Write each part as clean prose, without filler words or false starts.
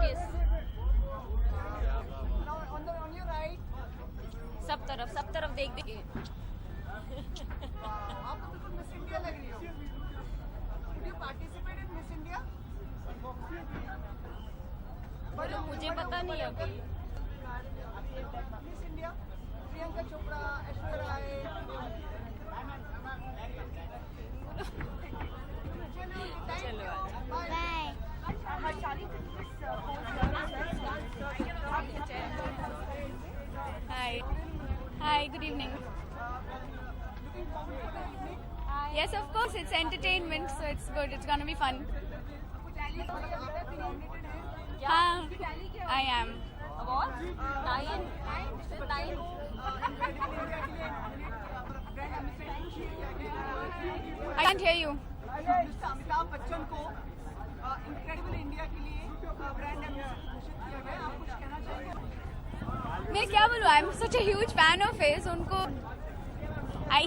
kiss. On your right. सब तरफ देख देख के. आप तो बिल्कुल मिस इंडिया लग रही हो. Would you participate in Miss India? बोलो मुझे पता नहीं अभी. Miss India. प्रियंका चोपड़ा, ऐश्वर्या राय. चलो Bye. Hi, good evening. Yes, of course, it's entertainment, so it's good. It's gonna be fun. I am. What? 9? 9? I can't hear you. Amitabh Bachchan को incredible India के लिए brand ambassador घोषित किया गया. आप कुछ कहना चाहेंगे? मैं क्या बोलूँ? I'm such a huge fan of his. उनको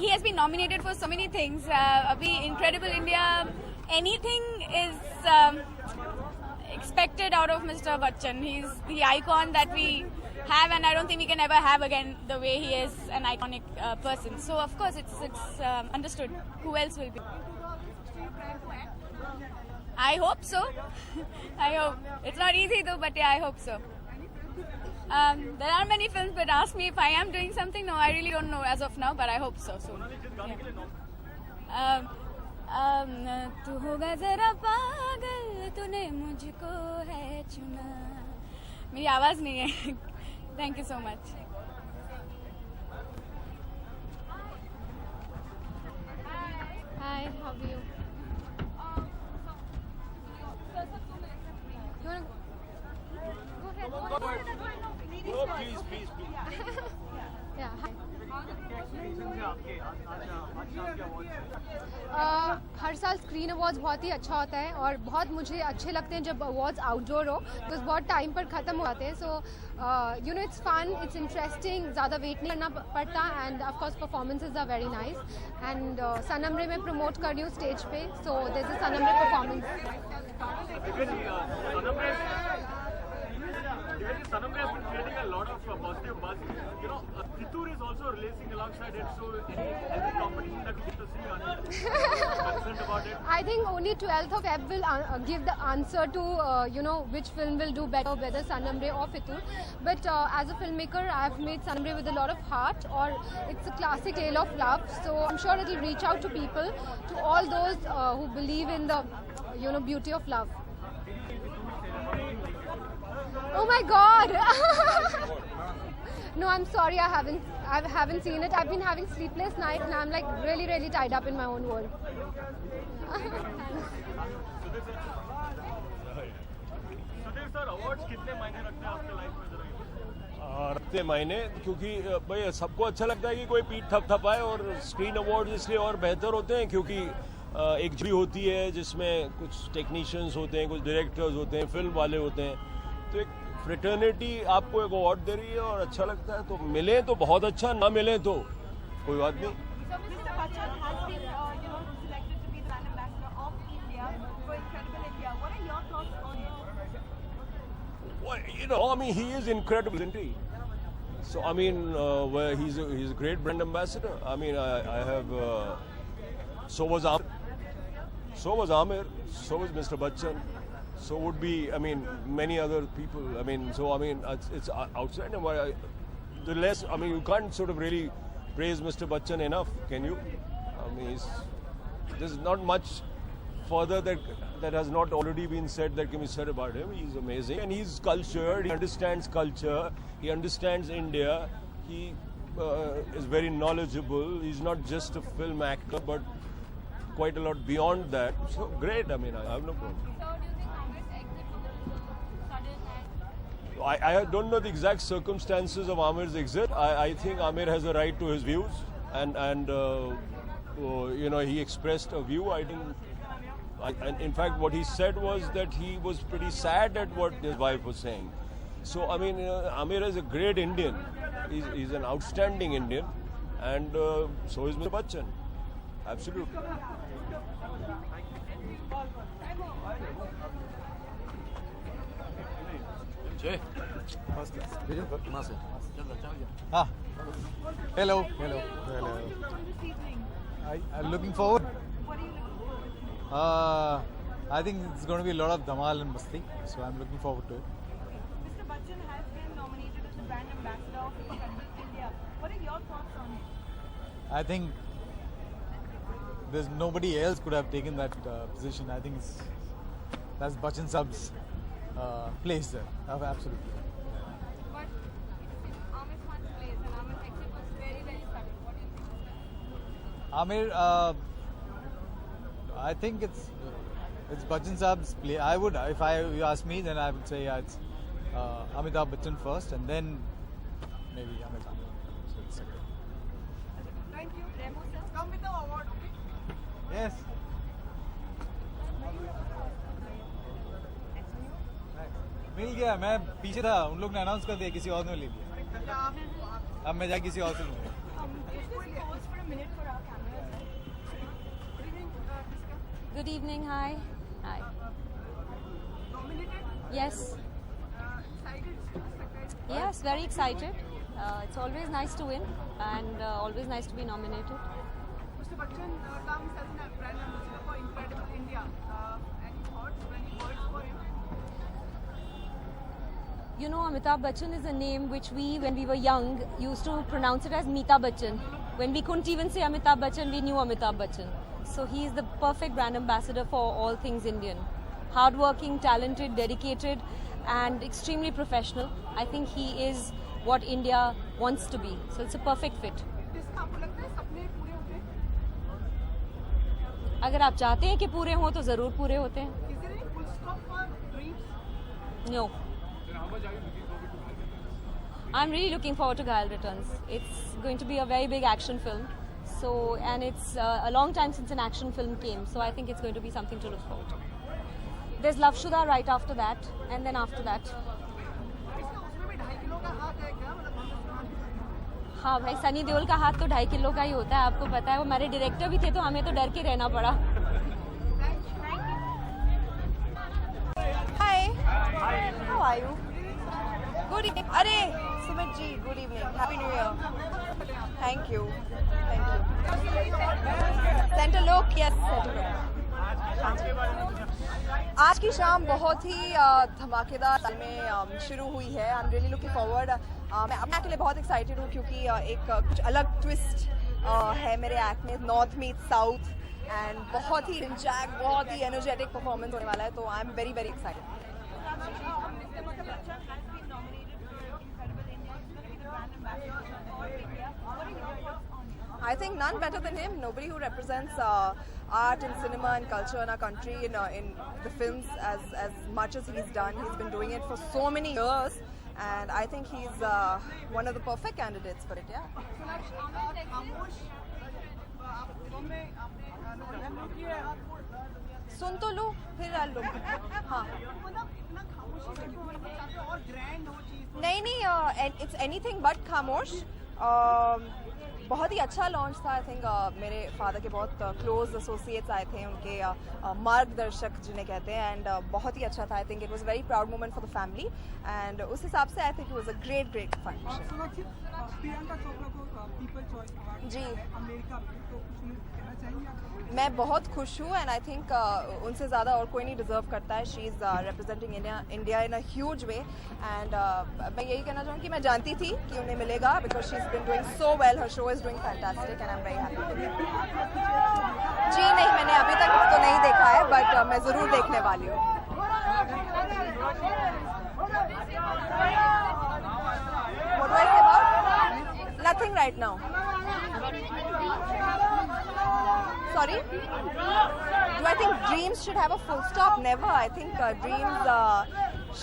he has been nominated for so many things. अभी Incredible India, anything is expected out of Mr. Bachchan. He's the icon that we have, and I don't think we can ever have again the way he is an iconic person. So of course it's understood. Who else will be? I hope so. I hope. It's not easy though, but yeah, I hope so. There are many films, but ask me if I am doing something. No, I really don't know as of now, but I hope so soon. तू होगा जरा पागल, तूने मुझको है चुना. मेरी आवाज नहीं है. Thank you so much. Hi, how are you? You wanna go ahead? Oh, please. Yeah, hi. हर साल स्क्रीन अवार्ड्स बहुत ही अच्छा होता है और बहुत मुझे अच्छे लगते हैं जब अवार्ड्स आउटडोर हो, तो बहुत टाइम पर ख़त्म हो जाते हैं. So you know it's fun, it's interesting, ज़्यादा वेट नहीं करना पड़ता. And of course performances are very nice. And Sanamre में प्रमोट कर रही हूँ स्टेज पे, so there is a Sanamre performance. Sanamre has been creating a lot of positive buzz. You know, Kittur is also releasing alongside it, so any competition that we get to see on it, concerned about it. I think only 12th of Feb will give the answer to you know which film will do better, whether Sanamre or Fitur. But as a filmmaker, I have made Sanamre with a lot of heart, or it's a classic tale of love. So I'm sure it will reach out to people, to all those who believe in the beauty of love. Oh my God! No, I'm sorry, I haven't seen it. I've been having sleepless nights, and I'm like really tied up in my own world. Sudhir sir, awards कितने मायने रखते हैं आपके life में जरा? रखते मायने, क्योंकि भाई सबको अच्छा लगता है कि कोई पीठ थपथपाए, और स्क्रीन अवार्ड्स इसलिए और बेहतर होते हैं क्योंकि एक जुरी होती है जिसमें कुछ टेक्नीशियंस होते हैं, कुछ डायरेक्टर्स होते हैं, फिल्म वाले होते हैं, तो एक फ्रेटर्निटी आपको एक अवार्ड दे रही है और अच्छा लगता है. तो मिले तो बहुत अच्छा, ना मिले तो कोई बात नहीं. You know, I mean, he is incredible, isn't he? So, I mean, he's a great brand ambassador. I mean, I have. So was Amir. So was Mr. Bachchan. So would be, I mean, many other people. I mean, so I mean, it's outstanding. The less, I mean, you can't sort of really praise Mr. Bachchan enough, can you? I mean, there's not much further that has not already been said that can be said about him. He's amazing, and he's cultured. He understands culture. He understands India. He is very knowledgeable. He's not just a film actor, but quite a lot beyond that. So great. I mean, I have no problem. I don't know the exact circumstances of Amir's exit. I think Amir has a right to his views, and you know, he expressed a view. I didn't. And in fact, what he said was that he was pretty sad at what his wife was saying. So I mean, Amir is a great Indian. He's an outstanding Indian, and so is Mr. Bachchan. Absolutely. Ah. Hello. I'm looking forward. I think it's going to be a lot of dhamal and masti, so I'm looking forward to it. Mr. Bachchan has been nominated as the brand ambassador of Incredible India. What are your thoughts on it? I think there's nobody else could have taken that position. I think that's Bachchan Sab's place there. Absolutely. But it's Amir Khan's place, and Amir's exit was very, very sudden. What do you think? Amir, I think it's Bachchan Sab's play. I would, if you ask me, then I would say it's Amitabh Bachchan first, and then maybe Amir Khan. So it's okay. Thank you. Remo sir. Come with the award, okay? Yes. मिल गया. मैं पीछे था, उन लोग ने announce कर दिया, किसी और ने ले लिया. अच्छा, आप अब मैं जाके किसी और से लूँगा. pause for a minute for our cameras. Good evening, Priska. Good evening. Hi. Nominated? Yes. Excited? Surprised? Yes, very excited. It's always nice to win and always nice to be nominated. Mr. Bachchan comes as a brand ambassador for Incredible India. Any thoughts, any words for him? You know, Amitabh Bachchan is a name which we, when we were young, used to pronounce it as Meeta Bachchan. When we couldn't even say Amitabh Bachchan, we knew Amitabh Bachchan. So he is the perfect brand ambassador for all things Indian. Hardworking, talented, dedicated, and extremely professional. I think he is what India wants to be. So it's a perfect fit. जिसका आपको लगता है सपने पूरे होते हैं? अगर आप चाहते हैं कि पूरे हों तो ज़रूर पूरे होते हैं. Is there any full stop for dreams? No. I'm really looking forward to Ghayal Returns. It's going to be a very big action film. So, and it's a long time since an action film came. So I think it's going to be something to look forward to. There's Love Shuda right after that, and then after that. इसका उसमें भी 2.5 kilo का हाथ है क्या? मतलब हाँ भाई, सनी देओल का हाथ तो 2.5 किलो का ही होता है, आपको पता है. वो हमारे डायरेक्टर भी थे तो हमें तो डर के रहना पड़ा. Hi. How are you? Good evening. Arey, Sumit ji, good evening. Happy New Year. Thank you. Center look, yes, center look. आज की शाम बहुत ही धमाकेदार में शुरू हुई है. आई एम रियली लुकिंग फॉरवर्ड. मैं अपने के लिए बहुत एक्साइटेड हूँ क्योंकि एक कुछ अलग ट्विस्ट है मेरे एक्ट में. नॉर्थ मीट साउथ एंड बहुत ही इंजैक, बहुत ही एनर्जेटिक परफॉर्मेंस होने वाला है. तो आई am very very excited. I think none better than him. Nobody who represents art and cinema and culture in our country in the films as much as he's done. He's been doing it for so many years, and I think he's one of the perfect candidates for it. Yeah. सुन तो लो फिर डाल लो. हाँ. नहीं, it's anything but खामोश. बहुत ही अच्छा launch था. आई थिंक मेरे फादर के बहुत क्लोज एसोसिएट्स आए थे, उनके मार्गदर्शक जिन्हें कहते हैं, एंड बहुत ही अच्छा था. I think it was very proud moment for the family, and उस हिसाब से I think it was a great fun. Priyanka Chopra को पीपल चॉइस अवार्ड जी, अमेरिका में, तो कुछ कहना चाहिए आप? मैं बहुत खुश हूँ, एंड आई थिंक उनसे ज़्यादा और कोई नहीं डिजर्व करता है. She is representing India in a huge way, and मैं यही कहना चाहूँगी कि मैं जानती थी कि उन्हें मिलेगा because she is been doing so well. Her show is doing fantastic and I am very happy. जी नहीं, मैंने अभी तक तो नहीं देखा है, बट मैं ज़रूर देखने वाली हूँ. What do I say about? Nothing right now. Sorry? Do I think dreams should have a full stop? Never. I think dreams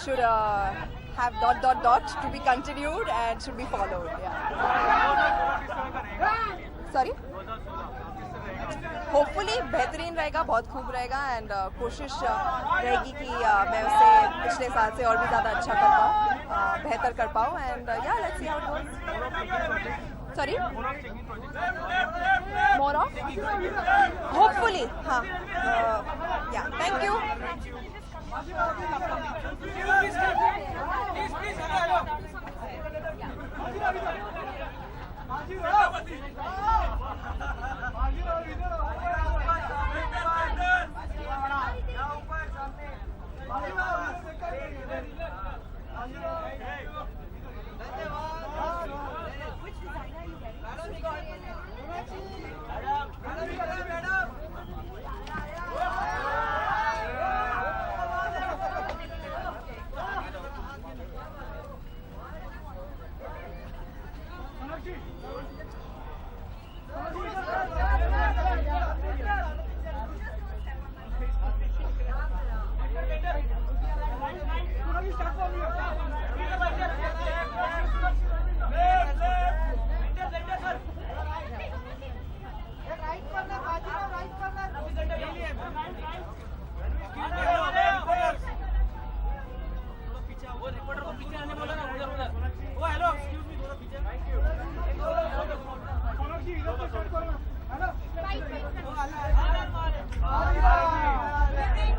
should have ... to be continued and should be followed. Yeah. Sorry? Hopefully बेहतरीन रहेगा, बहुत खूब रहेगा, and कोशिश रहेगी कि मैं उसे पिछले साल से और भी ज़्यादा अच्छा कर पाऊँ, बेहतर कर पाऊँ, एंड या let's see how it goes. Sorry, more of hopefully. हाँ, या thank you.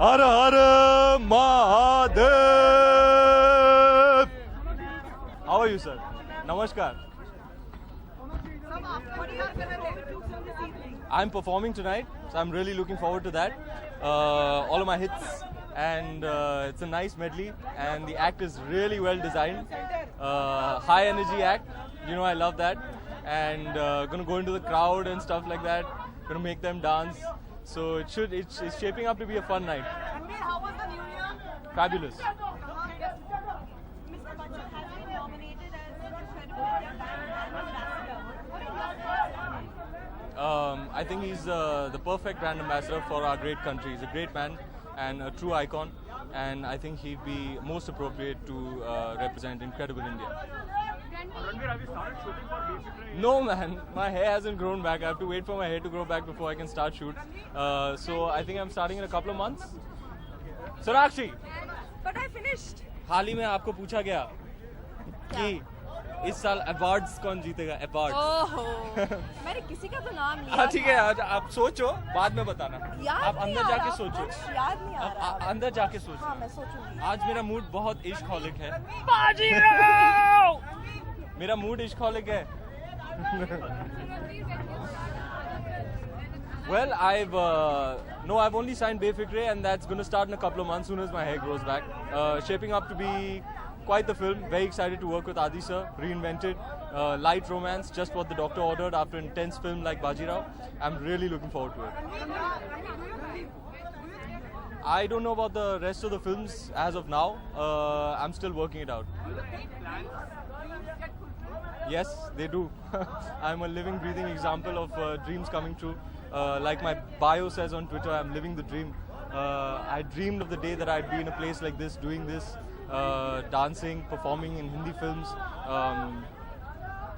Her her Mahadev. How are you, sir? Namaskar. I'm performing tonight, so I'm really looking forward to that. All of my hits, and it's a nice medley, and the act is really well designed. High energy act, you know I love that, and gonna go into the crowd and stuff like that. Gonna make them dance. So it's shaping up to be a fun night. Ranveer, how was the new year? Fabulous. Mr. Bachchan has been nominated as Incredible India Brand Ambassador. What are your thoughts? I think he's the perfect brand ambassador for our great country. He's a great man and a true icon, and I think he'd be most appropriate to represent Incredible India. Ranveer, have you started shooting for Basic Ray? No man, my hair hasn't grown back. I have to wait for my hair to grow back before I can start shoot. So I think I'm starting in a couple of months. Sonakshi, But I finished. हाल ही में आपको पूछा गया कि इस साल awards कौन जीतेगा award. ओहो मैंने किसी का तो नाम लिया हाँ ठीक है, था। आप सोचो, बाद में बताना. याद आप नहीं अंदर आ जाके रहा, सोचो. कुछ याद नहीं आ रहा। अंदर जाके सोचो. हाँ मैं सोचूंगी। आज मेरा मूड बहुत इश्क-हॉलिक है. मेरा मूड इश्क-हॉलिक है. Well, I've only signed Befikre, and that's going to start in a couple of months, soon as my hair grows back. Shaping up to be quite the film. Very excited to work with Adi sir. Reinvented, light romance, just what the doctor ordered after an intense film like Bajirao. I'm really looking forward to it. I don't know about the rest of the films as of now. I'm still working it out. Yes, they do. I'm a living, breathing example of dreams coming true. Like my bio says on Twitter, I'm living the dream. I dreamed of the day that I'd be in a place like this, doing this, dancing, performing in Hindi films.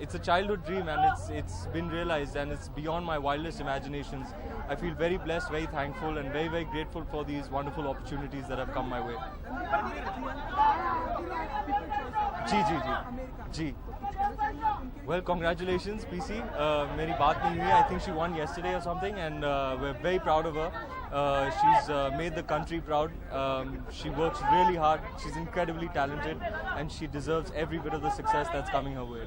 It's a childhood dream, and it's been realized, and it's beyond my wildest imaginations. I feel very blessed, very thankful, and very, very grateful for these wonderful opportunities that have come my way. Ji. Well, congratulations, PC. मेरी बात नहीं हुई. I think she won yesterday or something, and we're very proud of her. She's made the country proud. She works really hard. She's incredibly talented, and she deserves every bit of the success that's coming her way.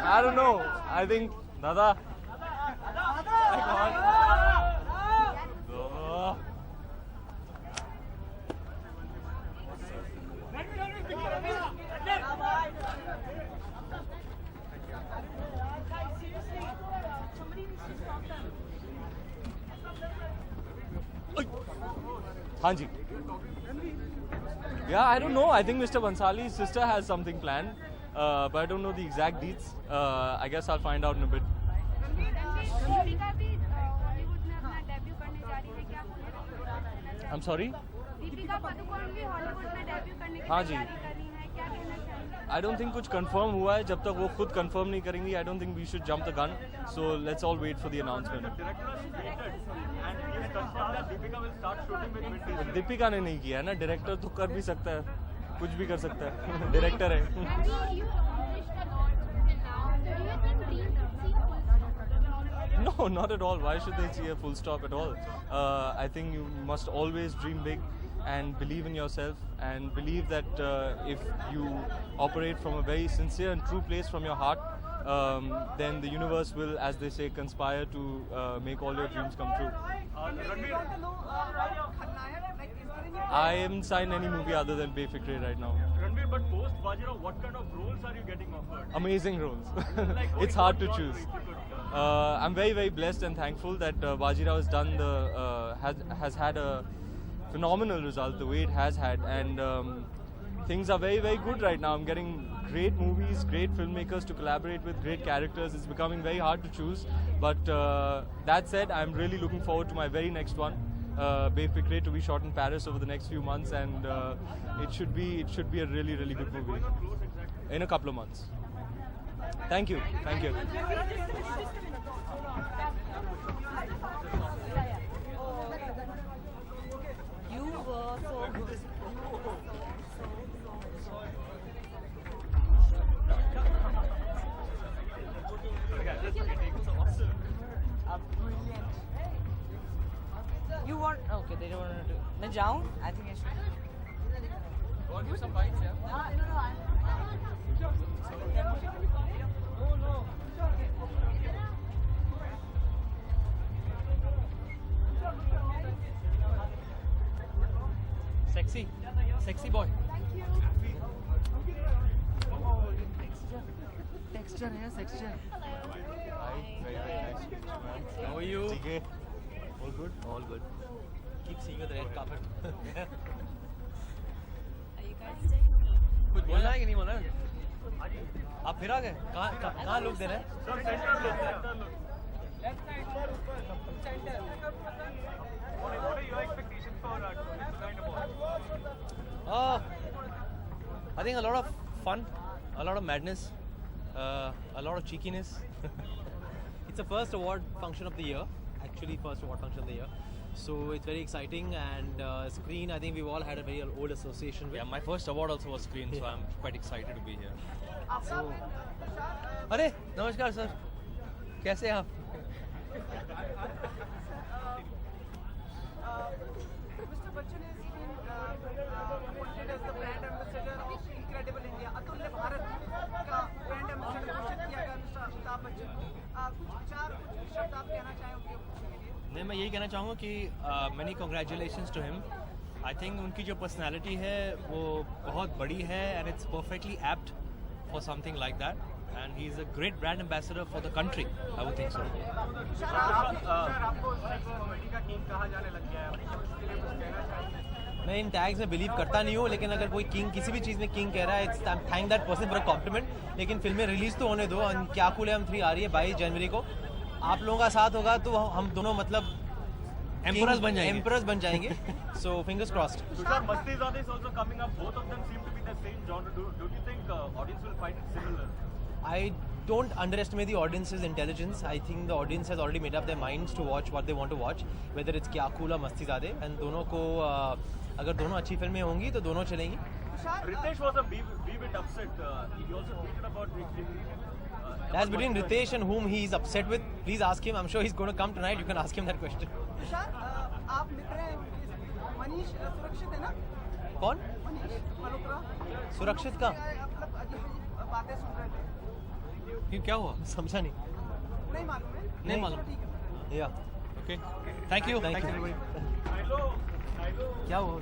I don't know. I think, Dada. Hanji. Yeah, I don't know. I think Mr. Bansali's sister has something planned, but I don't know the exact deets. I guess I'll find out in a bit. Deepika भी Hollywood में अपना debut करने जा रही है, क्या आप उन्हें I'm sorry? दीपिका पादुकोण भी हॉलीवुड में डेब्यू करने की हाँ जी. तैयारी कर रही हैं, क्या कहना चाहेंगे? I don't think कुछ confirm हुआ है. जब तक वो खुद confirm नहीं करेंगी, I don't think we should jump the gun. So let's all wait for the announcement. Director has tweeted and he has confirmed that Deepika will start shooting with Vin Diesel. Deepika ने नहीं किया है ना. Director तो कर भी सकता है, कुछ भी कर सकता है. डायरेक्टर है. You accomplished a lot till now. Do you think dreams would see a full stop? No, not at all. Why should they see a full stop at all? I think you must always dream big and believe in yourself, and believe that if you operate from a very sincere and true place from your heart, then the universe will, as they say, conspire to make all your dreams come true. I haven't signed any movie other than Befikre right now. Ranveer, but post Bajirao, what kind of roles are you getting offered? Amazing roles. It's hard to choose. I'm very, very blessed and thankful that Bajirao has done has had a phenomenal result the way it has had, and things are very, very good right now. I'm getting great movies, great filmmakers to collaborate with, great characters. It's becoming very hard to choose, but that said, I'm really looking forward to my very next one, Befikre, to be shot in Paris over the next few months, and it should be a really, really good movie in a couple of months. Thank you. You were so good. जाऊं I think Sexy boy. Texture है texture. Hi, very nice to meet you, man. How are you? TK, all good? All good. Keep seeing you on the red carpet. Are you guys staying? कुछ बोलना है कि नहीं बोलना है? आप फिर आ गए? कहाँ लोग दे रहे हैं? Sir, center look. What are your expectations for tonight about? I think a lot of fun, a lot of madness, a lot of cheekiness. It's the first award function of the year, actually first award function of the year. So it's very exciting and Screen, I think we've all had a very old association with. Yeah, my first award also was Screen, so I'm quite excited to be here. So, अरे नमस्कार sir, कैसे हैं आप? Mr. Bachchan has been appointed as the brand ambassador of Incredible India. अतुल्य भारत का brand ambassador घोषित किया गया Mr. अमिताभ बच्चन को। कुछ विचार, कुछ शब्द आप कहना चाहेंगे उसके लिए? नहीं, मैं यही कहना चाहूँगा कि many congratulations to him. I think उनकी जो personality है वो बहुत बड़ी है and it's perfectly apt for something like that. And he's a great brand ambassador for the country, I would think so. आपको कॉमेडी का किंग कहा जाने लग गया है, उसके लिए कुछ कहना चाहिए? मैं इन टैग्स में बिलीव करता नहीं हूँ, लेकिन अगर कोई किंग किसी भी चीज़ में किंग कह रहा है, it's thank that person for a compliment. लेकिन फिल्में रिलीज तो होने दो. क्या कूल है हम 3 आ रही है 22 जनवरी को. आप लोगों का साथ होगा तो हम दोनों मतलब Emperors बन जाएंगे. एम्परर्स बन जाएंगे. So fingers crossed. Tushar, Mastizade is also coming up. Both of them seem to be the same genre. Don't you think audience will find it similar? I don't underestimate the audience's intelligence. I think the audience has already made up their minds to watch what they want to watch, whether it's Kya Cool or Mastizade. And दोनों को अगर दोनों अच्छी फिल्में होंगी तो दोनों चलेंगी. Ritesh was a bit upset. He also tweeted about That's between Ritesh and whom he is upset with. Please ask him. I'm sure he's going to come tonight. You can ask him that question. Tushar, आप मित्र हैं मनीष सुरक्षित है ना? कौन? मनीष मल्होत्रा। सुरक्षित का? मतलब अजीब बातें सुन रहे थे। फिर क्या हुआ? समझा नहीं. नहीं मालूम है? नहीं मालूम. ठीक है। Yeah. Okay. Thank you. Thank you. क्या हुआ?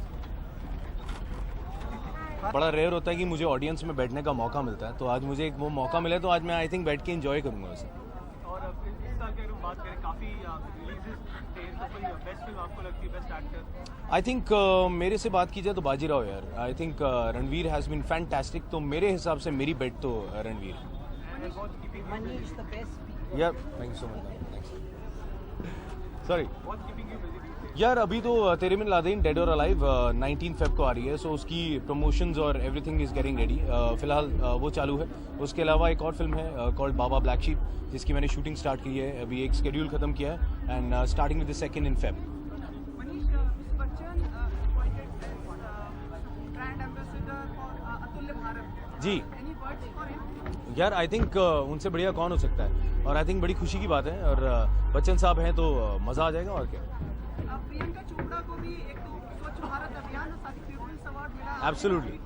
बड़ा रेयर होता है कि मुझे ऑडियंस में बैठने का मौका मिलता है, तो आज मुझे एक वो मौका मिला, तो आज मैं आई थिंक बैठ के एंजॉय करूंगा उसे. और इस साल की अगर हम बात करें, काफी रिलीजेस थे, तो कोई बेस्ट फिल्म आपको लगती है, बेस्ट एक्टर? आई थिंक मेरे से बात की जाए तो बाजीराव यार. I think Ranveer has been fantastic, तो मेरे हिसाब से मेरी बेट तो रणवीर. Manish the best. यार thank you so much. Sorry What's keeping you busy? यार, अभी तो तेरे में Laden dead or alive 19 Feb को आ रही है, सो उसकी प्रमोशंस और एवरीथिंग इज गेटिंग रेडी. फिलहाल वो चालू है. उसके अलावा एक और फिल्म है कॉल्ड बाबा ब्लैक शीप, जिसकी मैंने शूटिंग स्टार्ट की है. अभी एक शेड्यूल खत्म किया है and starting with the 2nd in Feb. Manish, Mr. Bachchan appointed as brand ambassador for अतुल्य भारत. जी Any words for him? यार, आई थिंक उनसे बढ़िया कौन हो सकता है, और आई थिंक बड़ी खुशी की बात है. और बच्चन साहब हैं तो मज़ा आ जाएगा. और क्या. प्रियंका चोपड़ा को भी एक तो स्वच्छ भारत अभियान और साथ ही पीपुल्स अवार्ड मिला. एब्सोल्युटली,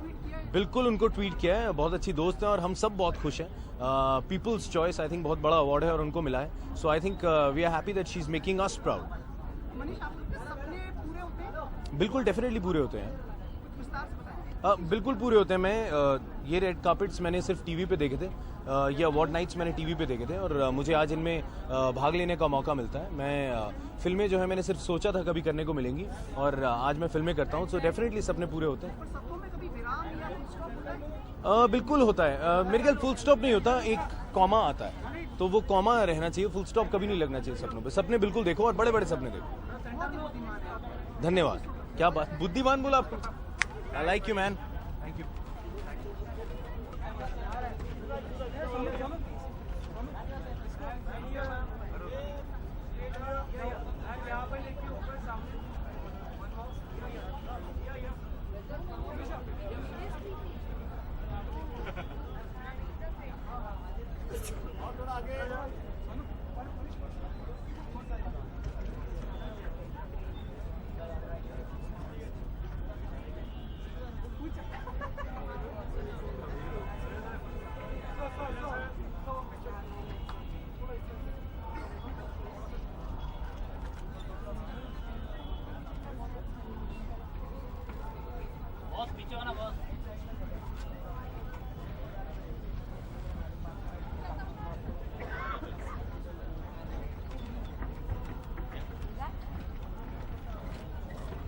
बिल्कुल उनको ट्वीट किया है. बहुत अच्छी दोस्त हैं और हम सब बहुत खुश हैं. पीपल्स चॉइस आई थिंक बहुत बड़ा अवार्ड है और उनको मिला है. So I think we are happy that she is making us proud. Manish, आपके सपने पूरे होते हैं? बिल्कुल, डेफिनेटली पूरे होते हैं. कुछ विस्तार से बताएं. बिल्कुल पूरे होते हैं. मैं ये रेड कार्पेट्स मैंने सिर्फ टीवी पे देखे थे, ये अवार्ड नाइट्स मैंने टीवी पे देखे थे, और मुझे आज इनमें भाग लेने का मौका मिलता है. मैं फिल्में जो है मैंने सिर्फ सोचा था कभी करने को मिलेंगी, और आज मैं फिल्में करता हूँ. सो डेफिनेटली सपने पूरे होते हैं. पर सपनों में कभी विराम या फुल स्टॉप होता है? बिल्कुल होता है. मेरे ख्याल फुल स्टॉप नहीं होता, एक कॉमा आता है, तो वो कॉमा रहना चाहिए. फुल स्टॉप कभी नहीं लगना चाहिए सपनों पे. सपने बिल्कुल देखो और बड़े बड़े सपने देखो. बहुत ही बुद्धिमान है आप. धन्यवाद. क्या बात, बुद्धिमान बोला आपको. I like you man. Thank you.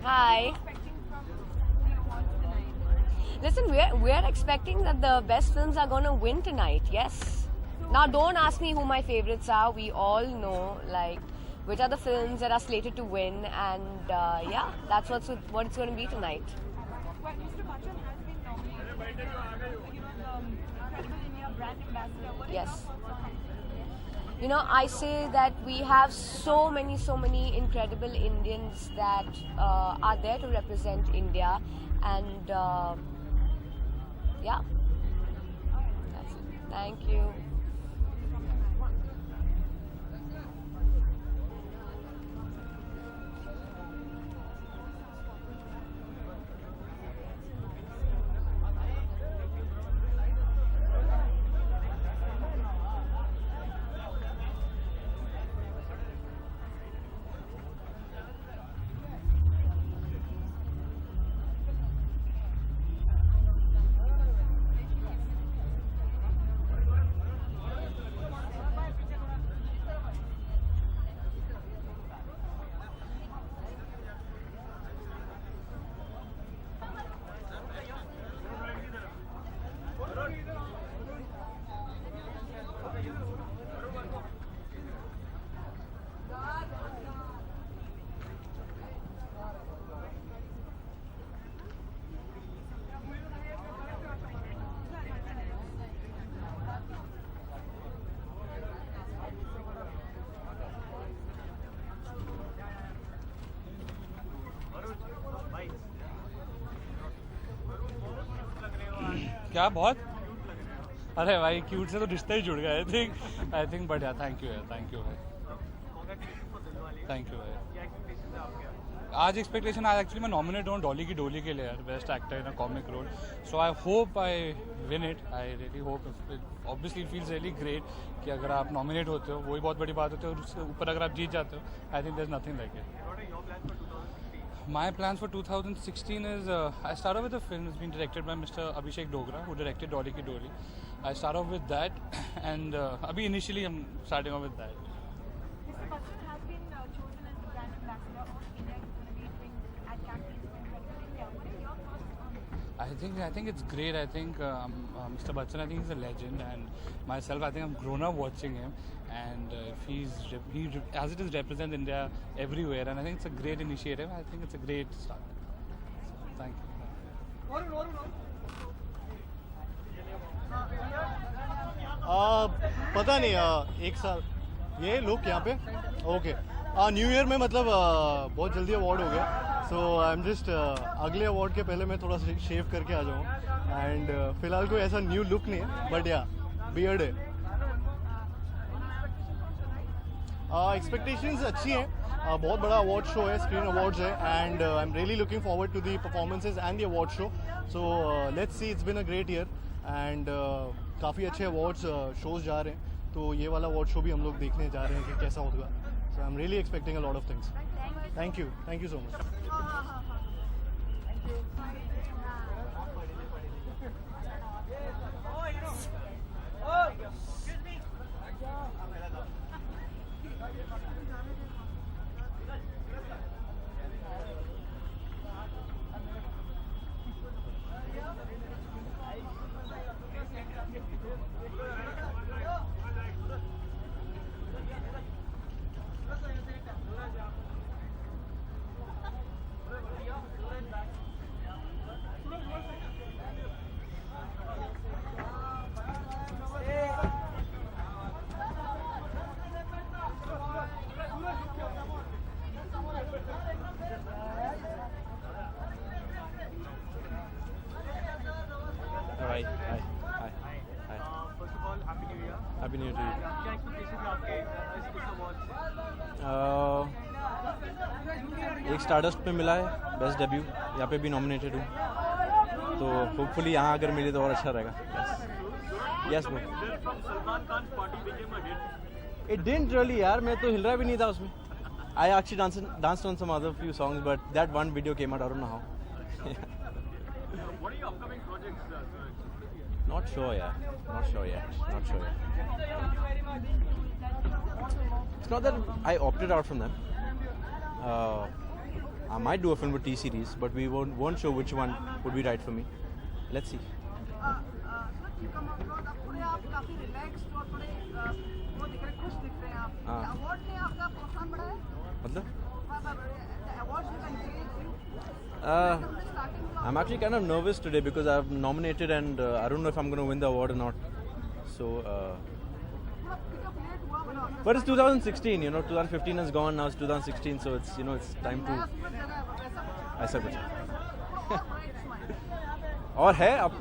Hi. Listen, we're expecting that the best films are going to win tonight. Yes. Now, don't ask me who my favorites are. We all know like which are the films that are slated to win, and yeah, that's what it's going to be tonight. Well, Mr. Bachchan has been nominated for the Incredible India brand ambassador. What are your Yes. thoughts on it? You know, I say that we have so many incredible Indians that are there to represent India, and yeah, that's it. Thank you. क्या बहुत अरे भाई cute से तो रिश्ता ही जुड़ गया I think but यार थैंक यू भाई थैंक यू भाई आज एक्सपेक्टेशन आज एक्चुअली मैं नॉमिनेट हूँ डॉली की डोली के लिए यार best actor in a comic role so I hope I win it I really hope obviously feels really great कि अगर आप नॉमिनेट होते हो वही बहुत बड़ी बात होती है और उससे ऊपर अगर आप जीत जाते हो I think there is nothing like it My plans for 2016 is I start off with a film that's been directed by Mr. Abhishek Dogra, who directed Dolly Ki Dolly. I start off with that, and abhi initially I'm starting off with that. Mr. Bachchan has been chosen as the brand ambassador of India. He's going to be doing at campaigns for Incredible India. What are your thoughts on it? I think it's great. I think Mr. Bachchan, I think he's a legend, and myself, I think I've grown up watching him, and he as it is represents India everywhere, and I think it's a great initiative. I think it's a great start. So, thank you. पता नहीं एक साल ये लोग यहाँ पे okay new year में मतलब बहुत जल्दी अवार्ड हो गया सो आई एम जस्ट अगले अवार्ड के पहले मैं थोड़ा शेव करके आ जाऊँ एंड फिलहाल कोई ऐसा न्यू लुक नहीं है बट या बियर्ड है एक्सपेक्टेशंस अच्छी हैं बहुत बड़ा अवार्ड शो है स्क्रीन अवार्ड्स है and I am really looking forward to the performances and the award show so let's see it's been a great year and काफ़ी अच्छे अवार्ड्स शोज जा रहे हैं तो ये वाला अवार्ड शो भी हम लोग देखने जा रहे हैं कि कैसा होगा so I am really expecting a lot of things thank you so much Hi. First of all, Happy New Year. Happy New Year to you. क्या expectations हैं आपके इस awards से? एक स्टारडस्ट पे मिला है बेस्ट डेब्यू यहाँ पे भी नॉमिनेटेड हूँ तो होपफुली यहाँ अगर मिले तो और अच्छा रहेगा yes bro From Salman Khan's party became a hit. It didn't really यार मैं तो हिल रहा भी नहीं था उसमें I actually danced on some other few songs but that one video came out I don't know how What are your upcoming projects, sir? Not sure yet. It's not that I opted out from them. I might do a film with T-Series, but we won't show which one would be right for me. Let's see. You come across आप थोड़े आप काफी relaxed और थोड़े वो दिख रहे खुश दिख रहे हैं आप अवार्ड ने आपका प्रोत्साहन बढ़ाया मतलब awards will encourage you I'm actually kind of nervous today because I've nominated and I don't know if I'm going to win the award or not. So, but it's 2016, 2015 is gone, now it's 2016, so it's, it's time to. ऐसा कुछ और है अब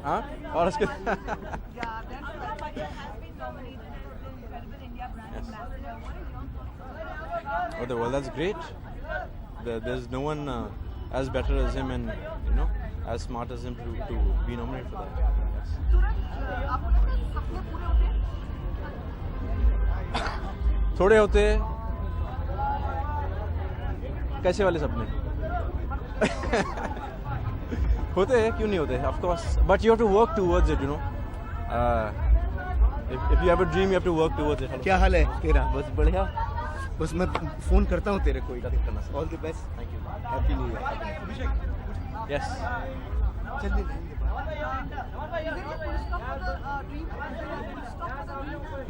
हाँ और उसके Oh, well, that's great. There's no one as better as him and as smart as him to be nominated for that. Yes. थोड़े होते कैसे वाले सपने होते हैं क्यों नहीं होते of course but you have to work towards it if you have a dream you have to work towards it. क्या हाल है तेरा? बस बढ़िया बस मैं फोन करता हूँ तेरे को all the best Thank you. Happy new year Yes.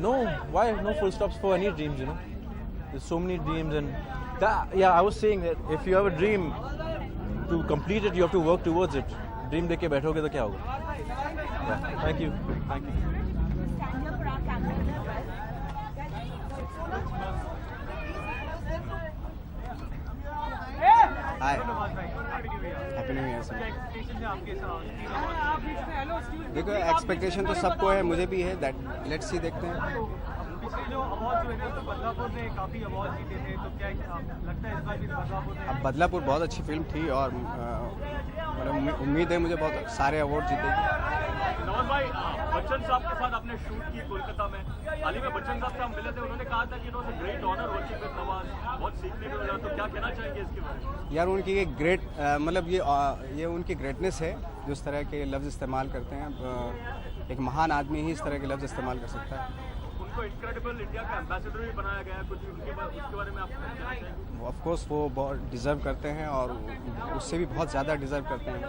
No, why no full stops for any dreams, There's so many dreams and I was saying that if you have a dream to complete it you have to work towards it. Dream देख के बैठोगे तो क्या होगा? Yeah. Thank you. Hi happy new year देखो expectation तो सबको है मुझे भी है दैट लेट्स सी देखते हैं अब बदलापुर बहुत अच्छी फिल्म थी और मतलब उम्मीद है मुझे बहुत सारे अवार्ड जीतेगी नवाज भाई बच्चन साहब के साथ आपने शूट की कोलकाता में हाल ही में बच्चन साहब से हम मिले थे उन्होंने कहा था कि it was a great honour working with Nawaz बहुत सीखने को मिला तो क्या कहना चाहेंगे इसके बारे में यार उनकी एक ग्रेट मतलब ये उनकी ग्रेटनेस है जिस तरह के लफ्ज़ इस्तेमाल करते हैं एक महान आदमी ही इस तरह के लफ्ज़ इस्तेमाल कर सकता है उनको इनक्रेडिबल इंडिया का एम्बेसडर भी बनाया गया है कुछ उसके बारे में आप ऑफ कोर्स वो बहुत डिज़र्व करते हैं और उससे भी बहुत ज़्यादा डिज़र्व करते हैं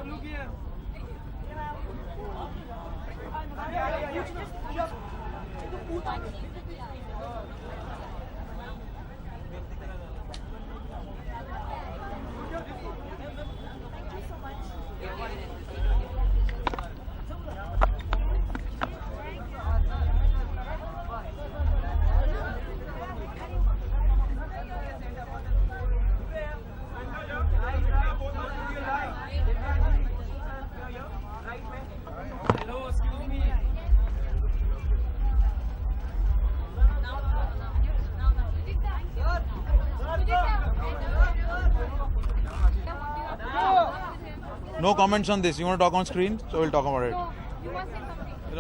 No comments on this. You want to talk on screen, so we'll talk about it.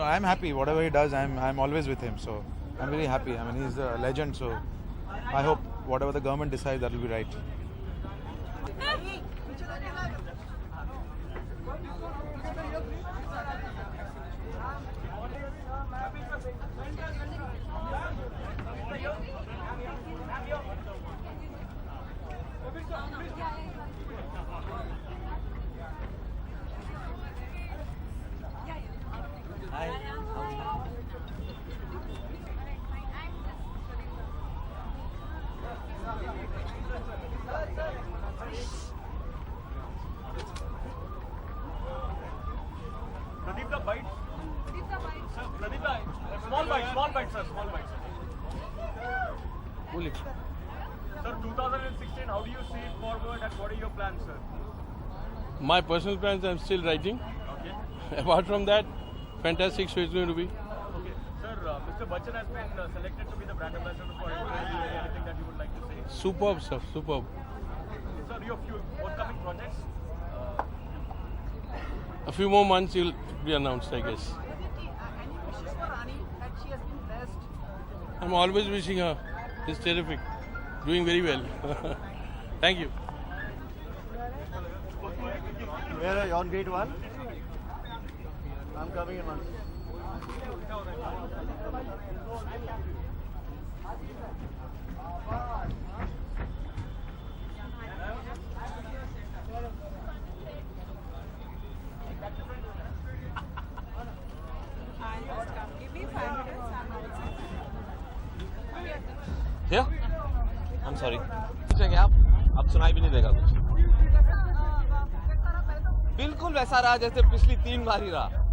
I'm happy. Whatever he does, I'm always with him. So I'm very happy. I mean, he's a legend. So I hope whatever the government decides, that will be right. Pradeep the bite. Sir, Pradeep the small bite, sir. Small bite, sir. Sir, 2016, how do you see it forward and what are your plans, sir? My personal plans, I'm still writing. Okay. Apart from that, fantastic show is going to be. Okay. Sir, Mr. Bachchan has been selected to be the brand ambassador for anything that you would like to say? Superb stuff, superb. Sir, your few forthcoming projects? A few more months you'll be announced, I guess. Any wishes for Rani that she has been blessed? I'm always wishing her. It's terrific. Doing very well. Thank you. Where are you on grade 1? coming in months. Yeah? I'm sorry. पूछेंगे आप? अब सुनाई भी नहीं देगा कुछ। बिल्कुल वैसा रहा जैसे पिछली 3 बार ही रहा।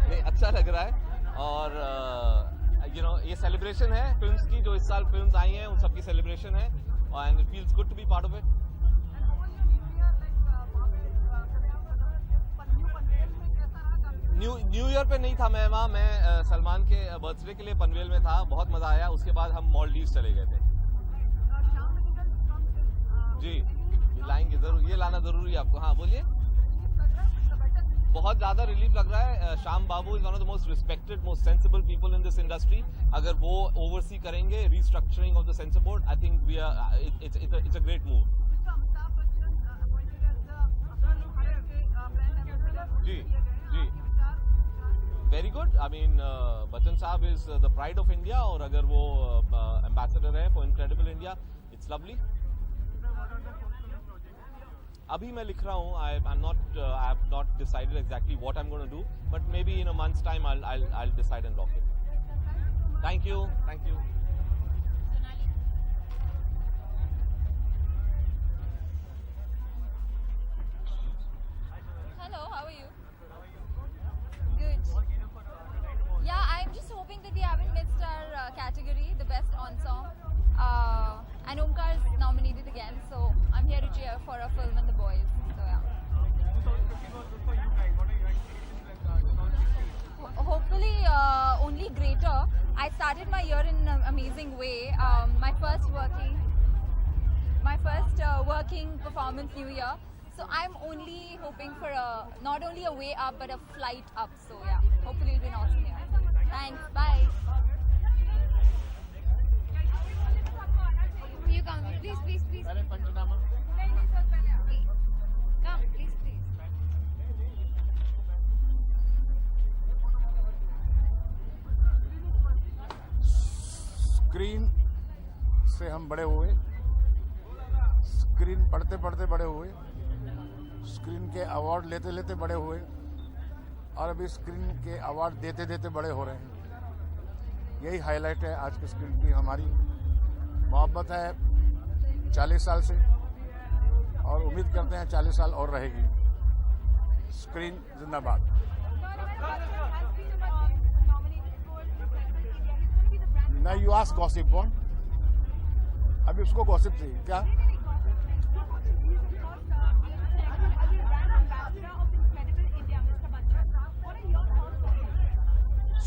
ये अच्छा लग रहा है और ये सेलिब्रेशन है फिल्म्स की, जो इस साल फिल्म्स आई हैं उन सबकी सेलिब्रेशन है and it feels good to be part of it. New year पे नहीं था मैं वहाँ, मैं सलमान के बर्थडे के लिए पनवेल में था, बहुत मजा आया। उसके बाद हम मालदीव्स चले गए थे। जी लाएंगे जरूर, ये लाना जरूरी है आपको। हाँ बोलिए। बहुत ज्यादा रिलीफ लग रहा है। Shyam Babu is one of the most respected, most sensible people in this industry. अगर वो ओवरसी करेंगे restructuring of the censor board, I think we are it's a great move. जी जी very good. I mean Bachchan sahab is the pride of India और अगर वो ambassador है for incredible India, it's lovely. अभी मैं लिख रहा हूँ। I have not decided exactly what I am going to do, but maybe in a month's time I'll decide and lock it. Thank you. Hello, how are you? Good. Yeah, I'm just hoping that we haven't missed our category, the best ensemble. And Omkar is nominated again, so I'm here to cheer for a film and the boys. So yeah. Hopefully, only greater. I started my year in an amazing way. My first working performance New Year. So I'm only hoping for not only a way up but a flight up. So yeah, hopefully it'll be an awesome year. Thanks. Bye. You come, please. Come, please. Screen से हम बड़े हुए, screen पढ़ते पढ़ते बड़े हुए, screen के award लेते लेते बड़े हुए और अभी स्क्रीन के अवार्ड देते देते बड़े हो रहे हैं। यही हाईलाइट है आज की स्क्रीन की। हमारी मोहब्बत है 40 साल से और उम्मीद करते हैं 40 साल और रहेगी। स्क्रीन जिंदाबाद। ना यू आस्क गॉसिप वन, अभी उसको गॉसिप चाहिए क्या?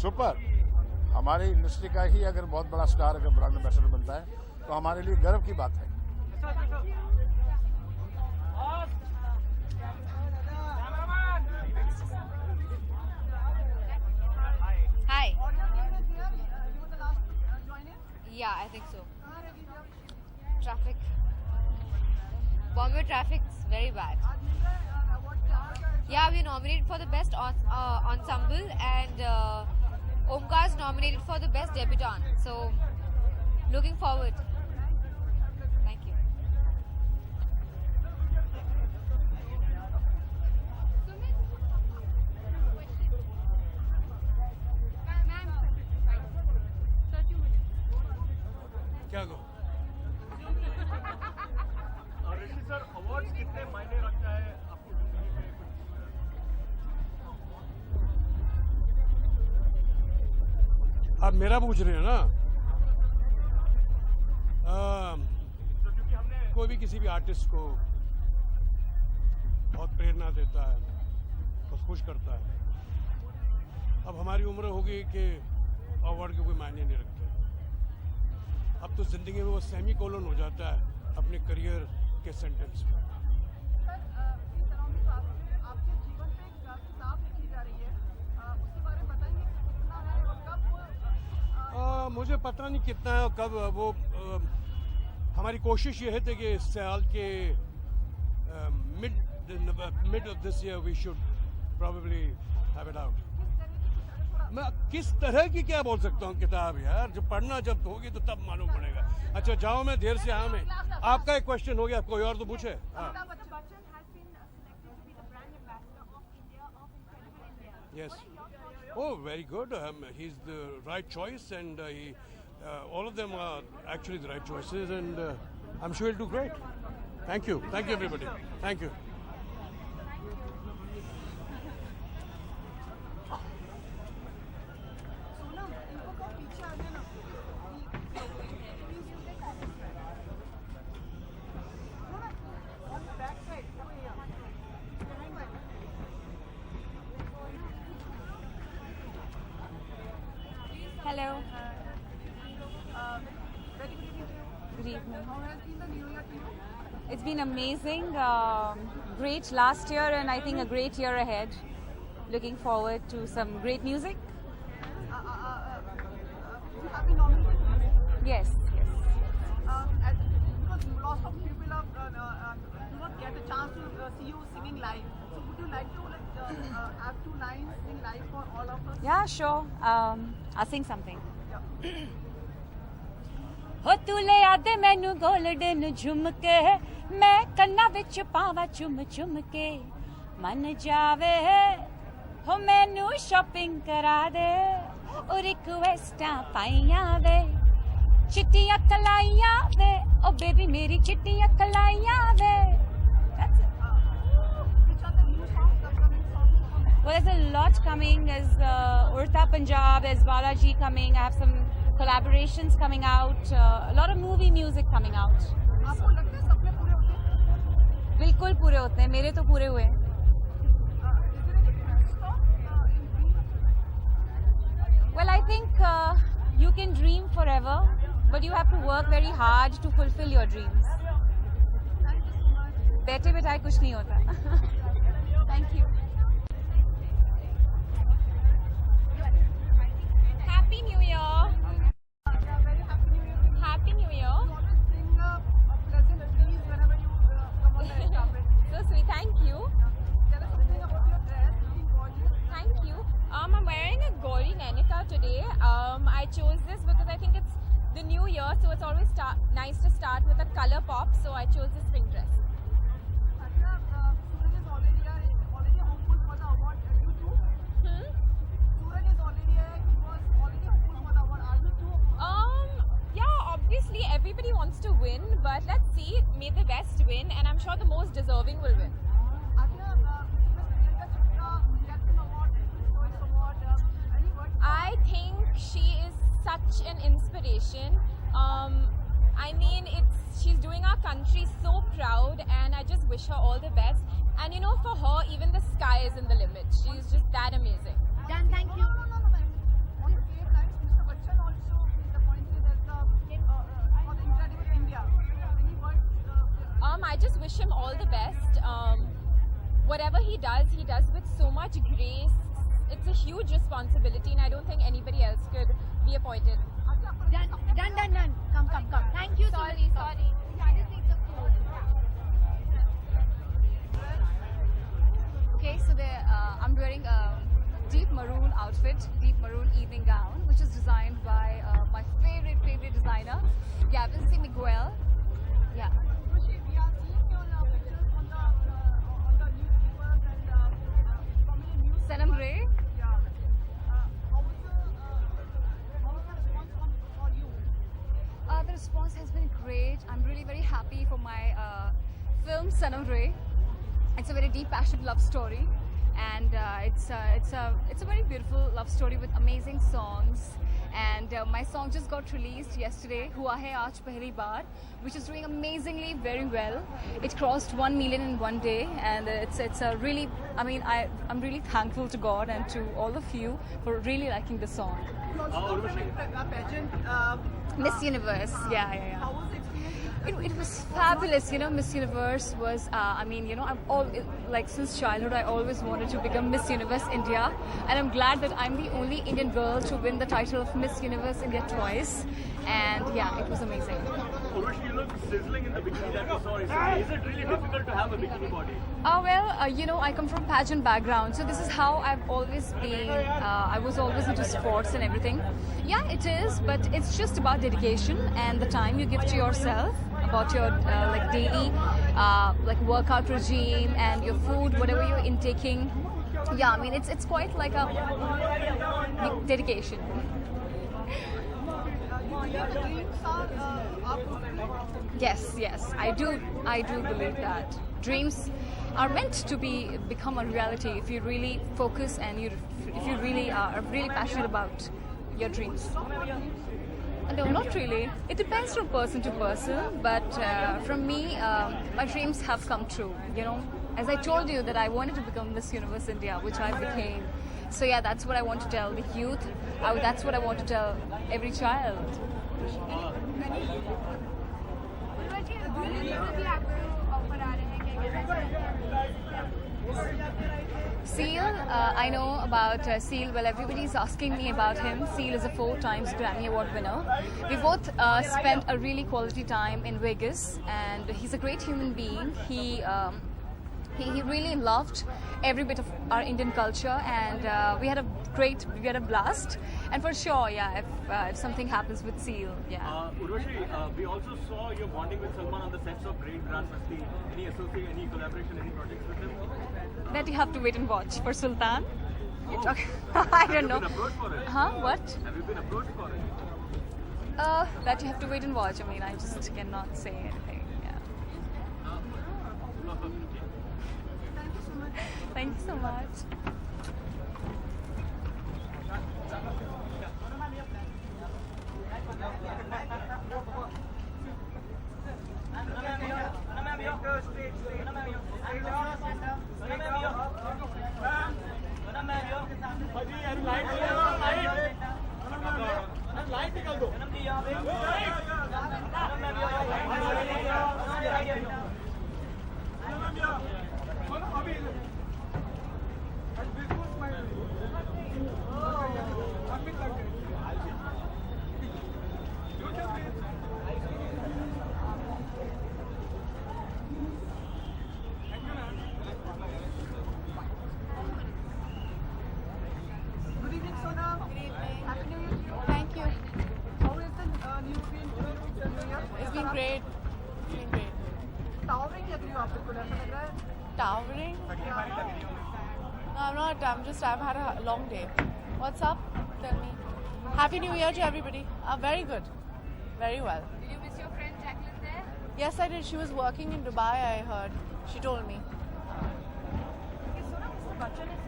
सुपर। हमारी इंडस्ट्री का ही अगर बहुत बड़ा स्टार अगर ब्रांड एम्बेसडर बनता है तो हमारे लिए गर्व की बात है। Hi. Yeah, I think so. Traffic. Bombay traffic's very bad. Yeah, we're nominated for the best ensemble and Omkar's nominated for the best debutante. So, looking forward. Thank you. क्या गो? ऋषि सर, अवार्ड्स कितने मायने रखता है आपको जिंदगी में? आप मेरा पूछ रहे हैं ना? कोई भी किसी भी आर्टिस्ट को बहुत प्रेरणा देता है, बहुत खुश करता है। अब हमारी उम्र होगी कि अवार्ड के कोई मायने नहीं रखते। अब तो जिंदगी में वो सेमी कोलन हो जाता है अपने करियर के सेंटेंस में। मुझे पता नहीं कितना है कब वो हमारी कोशिश ये है कि इस साल के mid of this year we should probably have it out. मैं किस तरह की क्या बोल सकता हूँ किताब यार, जब पढ़ना जब होगी तो तब मालूम पड़ेगा। अच्छा जाओ, मैं देर से आया। मैं आपका एक क्वेश्चन हो गया, कोई और तो पूछे। हाँ yes, oh very good, he's the right choice, and all of them are actually the right choices, and I'm sure he'll do great. Thank you everybody, thank you. Hello. Very good evening to you. Good evening. How has been the new year to you? It's been amazing. Great last year, and I think a great year ahead. Looking forward to some great music. You have been nominated. Yes. Because lots of people do not get a chance to see you singing live. So would you like to have 2 lines sing live for all of us? Yeah, sure. I'll sing something. हो तू ले आदे मैनू golden झुमके, मैं कन्ना विच पावा चुम चुम के, मन जावे हो मैनू शॉपिंग करा दे, और रिक्वेस्टां पाइयां वे, चिट्टियां कलाइयां वे, ओ बेबी मेरी चिट्टियां कलाइयां वे। That's it. Which are the new songs upcoming songs? Well, there's a lot coming. There's Urta Punjab, there's Balaji coming. I have some collaborations coming out. A lot of movie music coming out. आपको लगता है सपने पूरे होते हैं? बिल्कुल पूरे होते हैं, मेरे तो पूरे हुए। Well, I think you can dream forever, but you have to work very hard to fulfill your dreams. बैठे बैठाए कुछ नहीं होता। Thank you. Happy New Year. Happy New Year. You always bring a pleasant breeze whenever you come on the red carpet. So sweet. Thank you. Tell us something about your dress. Looking gorgeous. Thank you. I'm wearing a Gauri Nainika today. I chose this because I think it's the new year, so it's always nice to start with a color pop. So I chose this pink dress. Suraj is already hopeful for the award. You too? Suraj is already here. He was already hopeful for the award. Are you too? Yeah, obviously everybody wants to win, but let's see. May the best win, and I'm sure the most deserving will win. I think she is such an inspiration. I mean, she's doing our country so proud, and I just wish her all the best. And you know, for her, even the sky is in the limit. She's just that amazing. Dan, thank you. On the same lines, Mr. Bachchan also is appointed as for the Incredible India. Any words? I just wish him all the best. Whatever he does with so much grace. It's a huge responsibility, and I don't think anybody else could be appointed. Dan. Come. Thank you. Sorry. Okay, so I'm wearing a deep maroon outfit, deep maroon evening gown, which is designed by my favorite designer, Gavin C. Miguel. Yeah. We are seeing your pictures on the newspapers and prominent news. Sanam Ray. Yeah. How was the response for you? The response has been great. I'm really very happy for my film Sanam Ray. It's a very deep, passionate love story, and it's a very beautiful love story with amazing songs. And my song just got released yesterday, Hua Hai Aaj Pehli Baar, which is doing amazingly very well. It crossed 1 million in one day, and it's a really, I mean, I'm really thankful to God and to all of you for really liking the song. Pageant. Miss Universe, yeah. How was the experience? It was fabulous, you know. Miss Universe was, I mean, you know, since childhood I always wanted to become Miss Universe India, and I'm glad that I'm the only Indian girl to win the title of Miss Universe India twice, and yeah, it was amazing. Urvashi, you look sizzling in the bikini that we saw recently. Is it really difficult to have a bikini body? You know, I come from pageant background, so this is how I've always been. I was always into sports and everything. Yeah, it is, but it's just about dedication and the time you give to yourself, about your like daily like workout regime and your food, whatever you're intaking. Yeah, I mean it's quite like a dedication. Yes, I do believe that dreams are meant to become a reality if you really focus and if you really are really passionate about your dreams. No, not really. It depends from person to person, but from me, my dreams have come true. You know, as I told you that I wanted to become Miss Universe India, which I became. So yeah, that's what I want to tell the youth. That's what I want to tell every child. Seal, I know about Seal. Well, everybody's asking me about him. Seal is a 4 times Grammy Award winner. We both spent a really quality time in Vegas, and he's a great human being. He really loved every bit of our Indian culture, and we had a blast. And for sure, yeah, if something happens with Seal, yeah. Urvashi, we also saw you bonding with Salman on the sets of Great Grand Masti. Any association, any collaboration, any projects with him? That you have to wait and watch. For Sultan, I don't know. Have you been approached for it? Huh? What? Have you been approached for it? That you have to wait and watch. I mean, I just cannot say anything. Yeah. Thank you so much. Good evening, Sonam. Good evening. Happy New Year. Thank you. How is the new film New Year? It's been great. Towering लग रही हो आप बिल्कुल ऐसा लग रहा है. Towering? No, I'm not. I've had a long day. What's up? Tell me. Happy New Year to everybody. Very good. Very well. Did you miss your friend Jacqueline there? Yes, I did. She was working in Dubai, I heard. She told me. Okay, Sonam, Mr. Bachchan is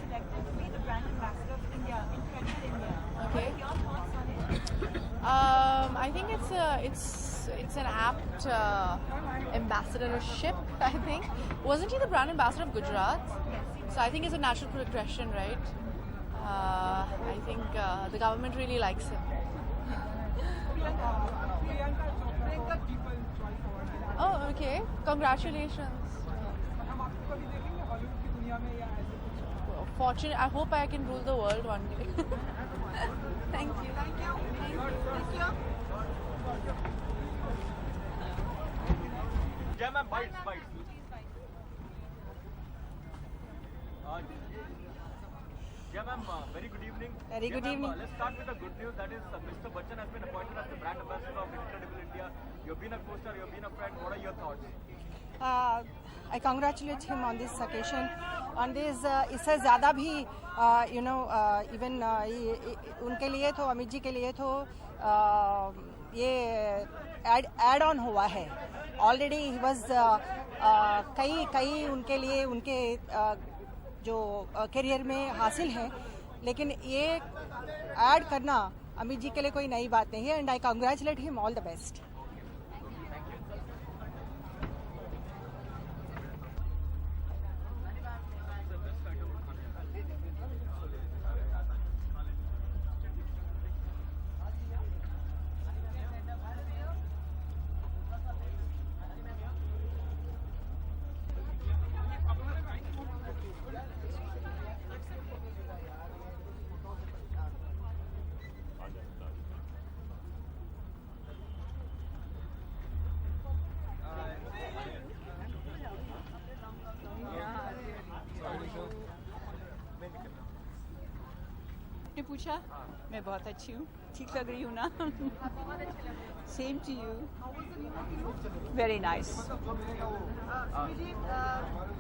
selected to be the brand ambassador of India, Incredible India. Okay. What are your thoughts on it? I think it's an apt ambassadorship, I think. Wasn't he the brand ambassador of Gujarat? So I think it's a natural progression, right? I think the government really likes him. Priyanka Deepa in choice award. Oh, okay. Congratulations. हम आपको कभी देखेंगे Hollywood की दुनिया में या ऐसे कुछ? Fortunate. I hope I can rule the world one day. Thank you. Thank you. Thank you. Yeah, ma'am, bites. Yeah, ma'am, very good evening. Very good evening. Let's start with the good news. That is, Mr. Bachchan has been appointed as the brand ambassador of Incredible India. You've been a co-star, you've been a friend. What are your thoughts? I congratulate him on this occasion. On this, इससे ज़्यादा भी even उनके लिए तो अमित जी के लिए तो ये एड ऑन हुआ है. Already he was कई उनके लिए उनके जो करियर में हासिल है, लेकिन ये ऐड करना अमित जी के लिए कोई नई बात नहीं है. And I congratulate him. All the best. आपने पूछा? मैं बहुत अच्छी हूँ, ठीक लग रही हूँ ना? Same to you. Very nice.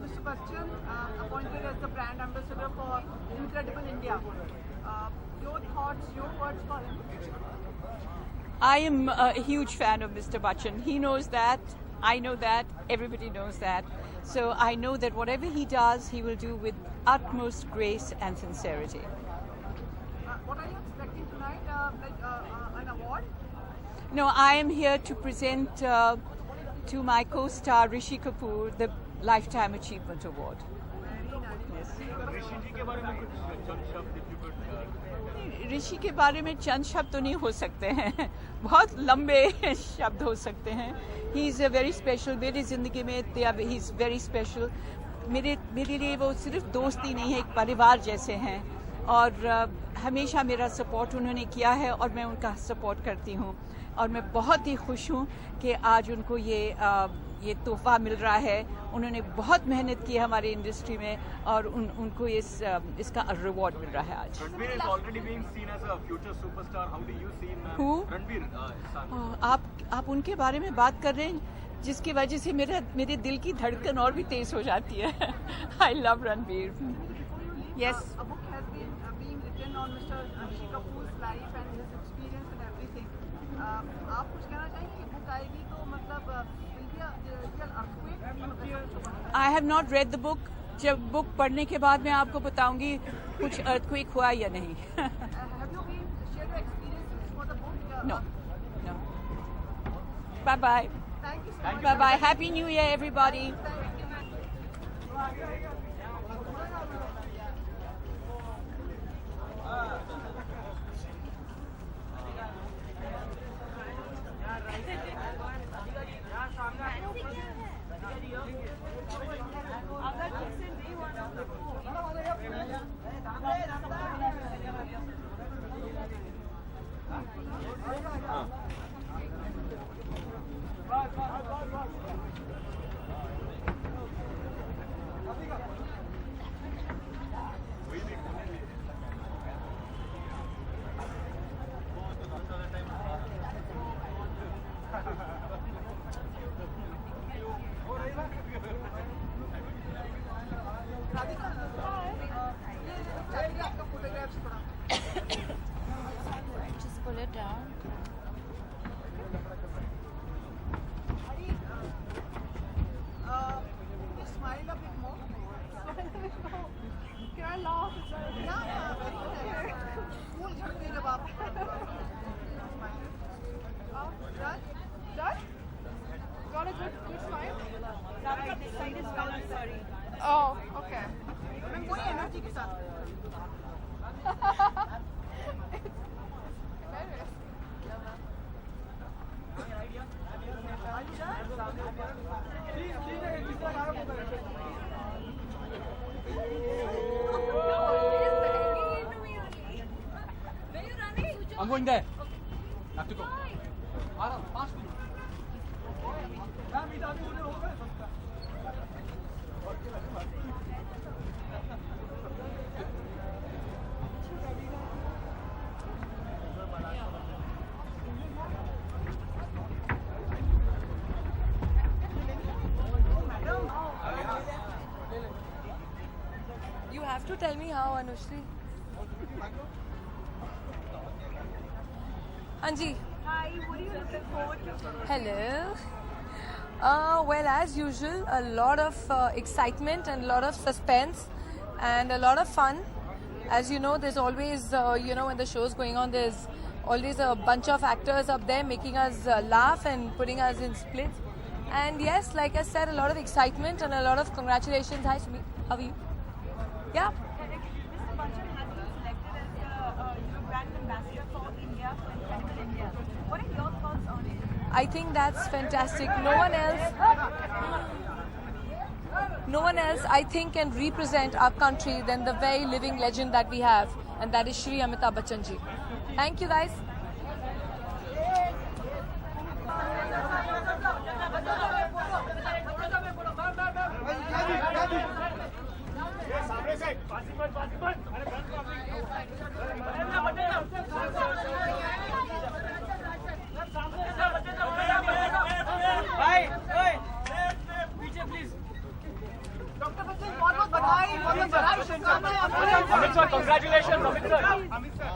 Mr. Bachchan appointed as the brand ambassador for Incredible India. Your thoughts, your words for him? I am a huge fan of Mr. Bachchan. He knows that. I know that. Everybody knows that. So I know that whatever he does, he will do with utmost grace and sincerity. What are you expecting tonight? An award? No, I am here to present to my co-star Rishi Kapoor the Lifetime Achievement Award. ऋषि जी के बारे में कुछ चंद शब्द if you could, ऋषि के बारे में चंद शब्द तो नहीं हो सकते हैं, बहुत लंबे शब्द हो सकते हैं. He is a very special. मेरी ज़िंदगी में ही इज़ वेरी स्पेशल. मेरे लिए वो सिर्फ दोस्त ही नहीं है, एक परिवार जैसे हैं. और हमेशा मेरा सपोर्ट उन्होंने किया है और मैं उनका सपोर्ट करती हूँ. और मैं बहुत ही खुश हूँ कि आज उनको ये तोहफा मिल रहा है. उन्होंने बहुत मेहनत की है हमारी इंडस्ट्री में और उनको इसका रिवॉर्ड मिल रहा है आज. Ranveer is already being seen as a future superstar. How do you see Who? Ranveer? आप उनके बारे में बात कर रहे हैं जिसकी वजह से मेरे दिल की धड़कन और भी तेज हो जाती है. I love Ranbir. Yes. A book has been being written on Mr. Rishi Kapoor's life and his experience and everything. आप कुछ कहना चाहेंगे? ये बुक आएगी तो मतलब will be a real earthquake? I have not read the book. जब book पढ़ने के बाद मैं आपको बताऊंगी कुछ earthquake हुआ या नहीं. Have you been shared your experiences for the book? No. Bye bye. Thank you so much. Bye bye. Happy New Year, everybody. Just pull it down. Smile a bit more. Can I laugh? Yeah, very good. Cool झड़ते जब आप. Done? Got a good smile? This side is very sorry. Oh, okay. मैं वही energy के साथ. I'm going there. Have to go. You have to tell me how, Anushri. Anji. Hi, what are you looking forward to? Hello. Well, as usual, a lot of excitement and a lot of suspense and a lot of fun. As you know, there's always, when the show's going on, there's always a bunch of actors up there making us laugh and putting us in splits. And yes, like I said, a lot of excitement and a lot of congratulations. Hi, Sumi. How are you? Yeah. Mr. Bachchan has been selected as the brand ambassador for India, for Incredible India. What are your thoughts on it? I think that's fantastic. No one else, I think, can represent our country than the very living legend that we have, and that is Shri Amitabh Bachchan ji. Thank you, guys. सामने से Amit sir, congratulations, Amit sir.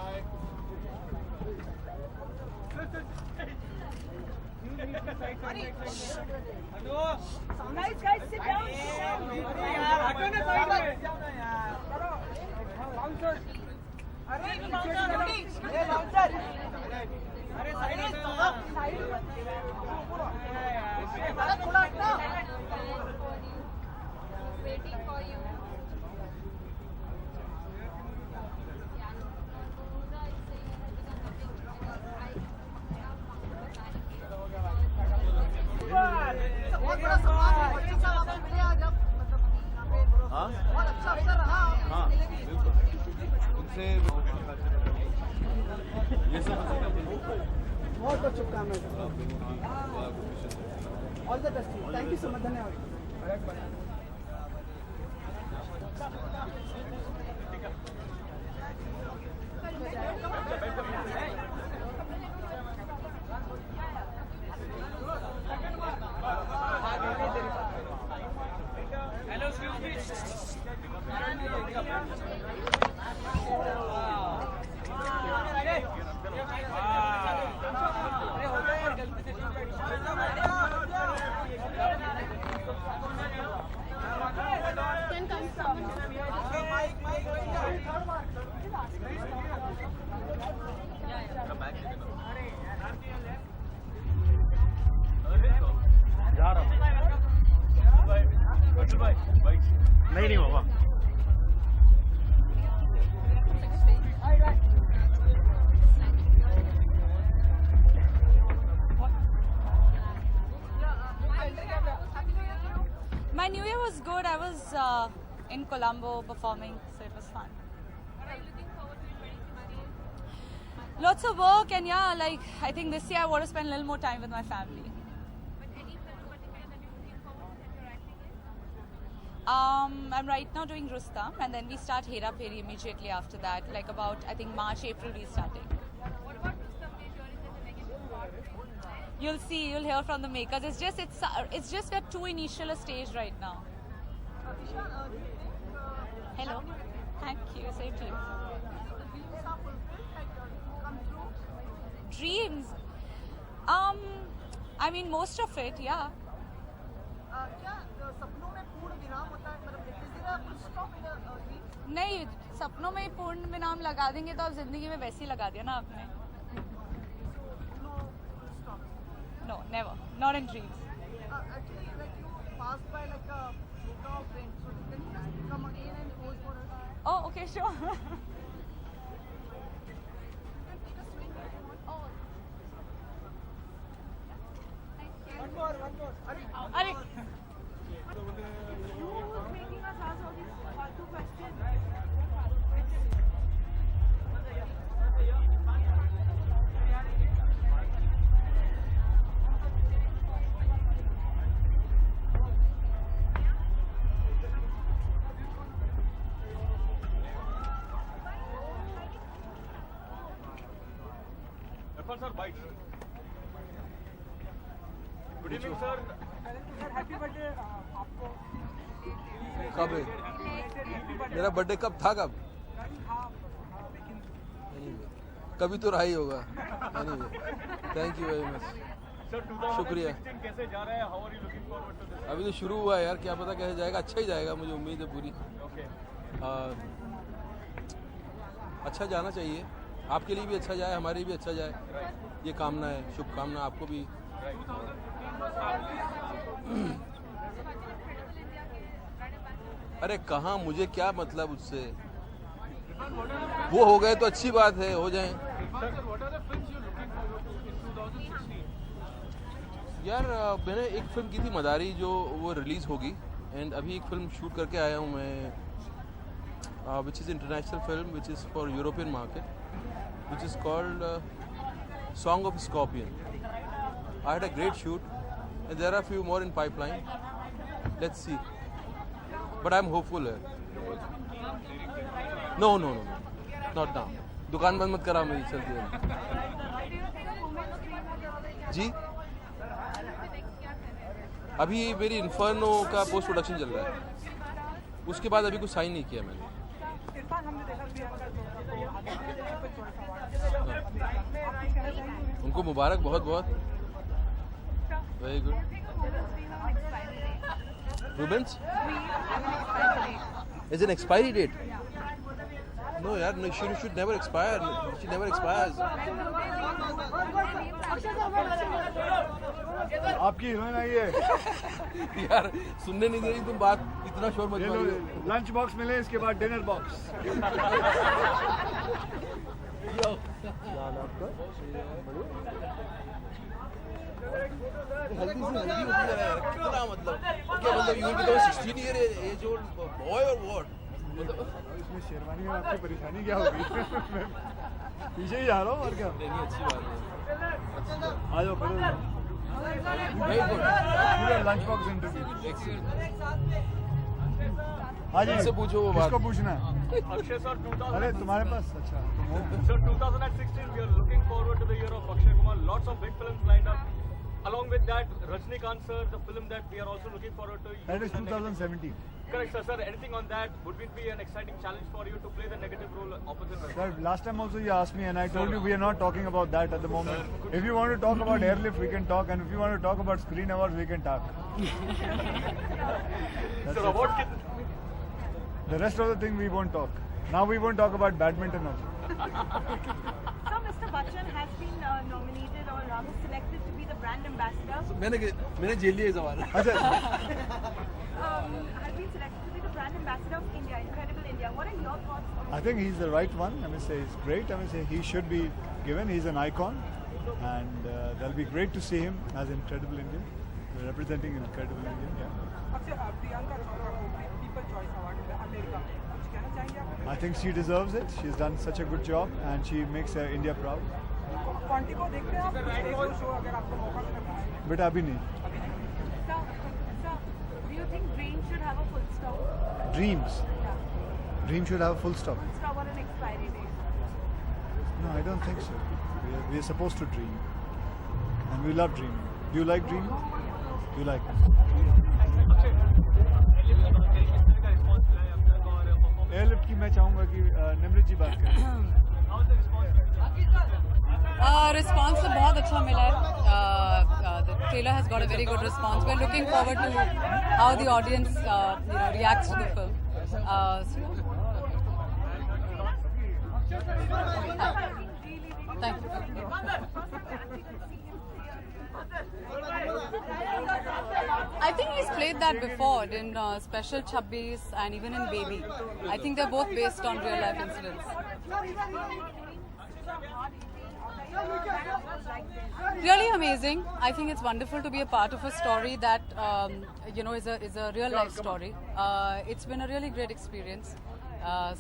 Guys, sit down. Waiting for you. बहुत बड़ा सम्मान है बच्चन साहब आपसे मिले आज आप मतलब यहाँ पे बहुत अच्छा अवसर रहा हाँ बिल्कुल उनसे ये सब बहुत बहुत शुभकामनाएं all the best thank you so much धन्यवाद जा रहा हूँ भाई नहीं बाबा My New Year was good. I was in Colombo performing, so it was fun. Lots of work, and yeah, like I think this year I want to spend a little more time with my family. I'm right now doing Rustam, and then we start Hera Pheri immediately after that, like about I think March, April restarting. You'll see, you'll hear from the makers. It's just we're too initial a stage right now. Hello, thank you. Same to you. Dreams. I mean most of it, yeah. नहीं सपनों में पूर्ण विराम लगा देंगे तो अब जिंदगी में वैसे ही लगा दिया ना आपने. No, never. Not in dreams. Actually, like you passed by like a yoga of friends, so can you just come again and pose for us? Oh, okay, sure. One more. Are Making us ask all these faltu questions. sir, bite. Good evening, sir. Happy birthday आपको कब है मेरा birthday कब था कब कभी तो रहा ही होगा थैंक यू वेरी मच शुक्रिया कैसे जा रहा है? How are you looking forward to this? अभी तो शुरू हुआ है यार क्या पता कैसे जाएगा अच्छा ही जाएगा मुझे उम्मीद है पूरी अच्छा जाना चाहिए आपके लिए भी अच्छा जाए हमारे लिए भी अच्छा जाए ये कामना है शुभकामना आपको भी अरे कहाँ मुझे क्या मतलब उससे वो हो गए तो अच्छी बात है हो जाए यार मैंने एक फिल्म की थी मदारी जो वो रिलीज होगी एंड अभी एक फिल्म शूट करके आया हूँ मैं which is international film which is for European market which is called song of scorpion I had a great shoot and there are few more in pipeline let's see but I am hopeful है no no no not now दुकान बंद मत करा मेरी चलती है जी अभी मेरी इन्फर्नो का पोस्ट प्रोडक्शन चल रहा है उसके बाद अभी कुछ साइन नहीं किया मैंने उनको मुबारक बहुत बहुत. Very good. Rubens? Is an expiry date? No, yaar, no, she should never expire. She never expires. आपकी हीरोइन आई है. यार सुनने नहीं दे रही तुम बात, इतना शोर मच रहा है. लंच बॉक्स मिले, इसके बाद डिनर बॉक्स. हल्दी होती है यार, कितना मतलब क्या मतलब you will 16 year age old boy और व्हाट मतलब इसमें शेरवानी में आपकी परेशानी क्या होगी? पीछे ही जा रहा हूँ और क्या. नहीं अच्छी बात है. आ जाओ फिर. Very good. पूरा लंच बॉक्स इंटरव्यू. हाँ जी, इससे पूछो वो बात. किसको पूछना है? Akshay sir, 2000. अरे तुम्हारे पास. अच्छा. Sir, 2016, we are looking forward to the year of Akshay Kumar. Lots of big films lined up. Along with that, Rajnikant sir, the film that we are also looking forward to. That is 2017. Correct, sir. Sir, anything on that? Would it be an exciting challenge for you to play the negative role opposite Rajnikant? Sir, last time also you asked me and I told you we are not talking about that at the moment. If you want to talk about airlift, we can talk, and if you want to talk about screen awards, we can talk. Sir, award kit. The rest of the thing we won't talk. Now we won't talk about badminton also. So Mr. Bachchan has been nominated or rather selected to be the brand ambassador. मैंने झेल लिया ये सवाल. अच्छा. Has been selected to be the brand ambassador of India, Incredible India. What are your thoughts on I think he's the right one. I mean, say he's great. I mean, say he should be given. He's an icon, and that'll be great to see him as Incredible India, representing Incredible India. Yeah. I think she deserves it. She's done such a good job, and she makes India proud. But abhi nahi. So, do you think dreams should have a full stop? Dreams. Dreams should have a full stop. Full stop or an expiry date? No, I don't think so. We are supposed to dream, and we love dreaming. Do you like dreaming? You like it? Airlift की मैं चाहूँगा कि निमृत जी बात करें. Response तो बहुत अच्छा मिला है. The trailer has got a very good response. We are looking forward to how the audience reacts to the film. Thank you. I think he's played that before in Special 26 and even in Baby. I think they're both based on real life incidents. Really amazing. I think it's wonderful to be a part of a story that is a real life story. It's been a really great experience.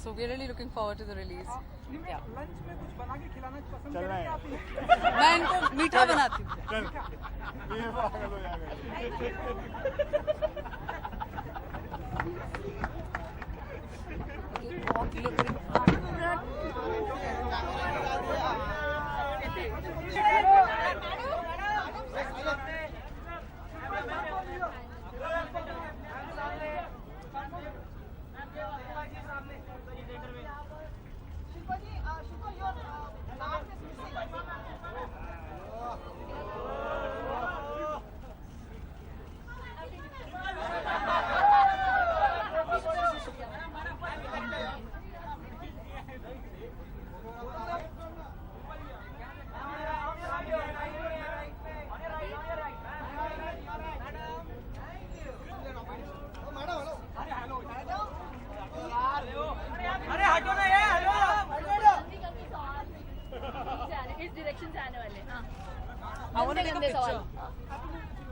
So we're really looking forward to the release. Yeah. मैं इनको मीठा बनाती हूँ.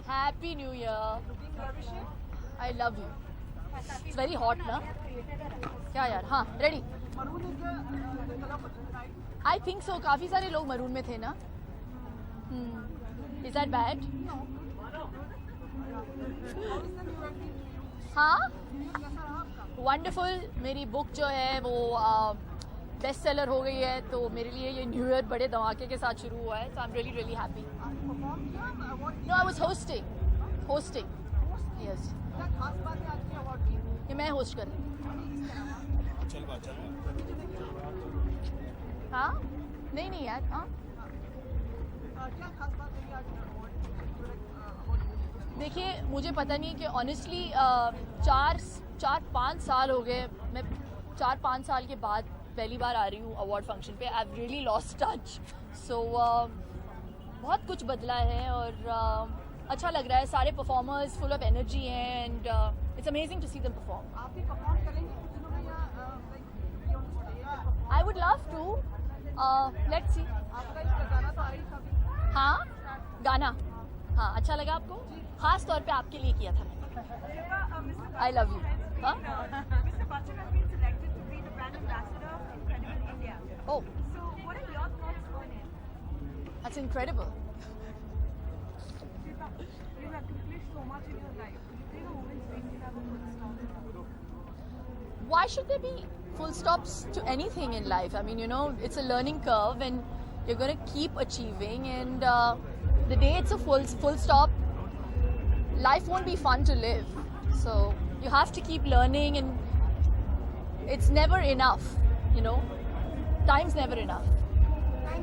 Happy New Year. I love you. It's very hot ना? क्या यार? हाँ, ready. I think so. काफी सारे लोग मरून में थे ना? Is that bad? हाँ? Wonderful. मेरी बुक जो है वो बेस्ट सेलर हो गई है, तो मेरे लिए ये न्यू ईयर बड़े धमाके के साथ शुरू हुआ है. So I'm really really happy. No, I was hosting. Yes. ये मैं होस्ट कर रही हूँ. हाँ नहीं यार हाँ क्या खास बात रही आज देखिए मुझे पता नहीं कि ऑनेस्टली 4-5 साल हो गए, मैं 4-5 साल के बाद पहली बार आ रही हूँ अवार्ड फंक्शन पे. I have really lost touch. So बहुत कुछ बदला है और अच्छा लग रहा है. सारे परफॉर्मर्स फुल ऑफ एनर्जी हैं and it's amazing to see them perform. आप भी परफॉर्म करेंगे कुछ दिनों में या I would love to. Let's see. आपका इसका गाना तो आई था. हाँ गाना हाँ अच्छा लगा आपको? खास तौर पे आपके लिए किया था मैंने. I love you. हाँ Oh, So what are your thoughts on it? that's incredible. You have accomplished so much in your life. Do you think a woman's dream can have a full stop? Why should there be full stops to anything in life? I mean, you know, it's a learning curve and you're going to keep achieving and the day it's a full stop, life won't be fun to live. So you have to keep learning and it's never enough, you know. Time's never enough.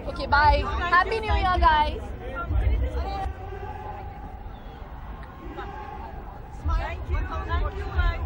Okay, bye. Happy New Year, guys. Thank you guys.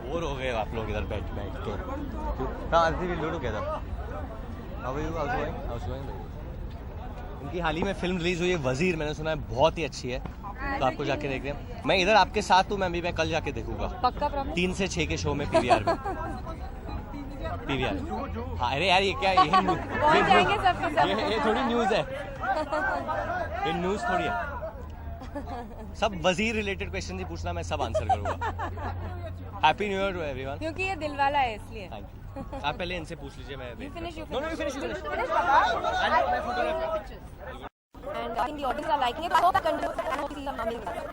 बोर हो गए आप लोग इधर बैठ के. हाँ Aarti will do together. How are you? How's going? उनकी हाल ही में फिल्म रिलीज हुई है वजीर. मैंने सुना है बहुत ही अच्छी है, तो आपको जाके देख रहे हैं. मैं इधर आपके साथ हूँ. मैं कल जाके देखूंगा पक्का प्रॉमिस. 3 से 6 के शो में PVR में. PVR. हाँ अरे यार ये क्या ये थोड़ी न्यूज़ है. ये न्यूज़ थोड़ी है. सब वजीर रिलेटेड क्वेश्चन ही पूछना, मैं सब आंसर करूंगा. Happy new year to everyone. क्योंकि ये दिल वाला है इसलिए. Thank you. आप पहले इनसे पूछ लीजिए. मैं finish. No, you finish. And I think the audience are liking it. I hope I continue and I hope to see some amazing stuff.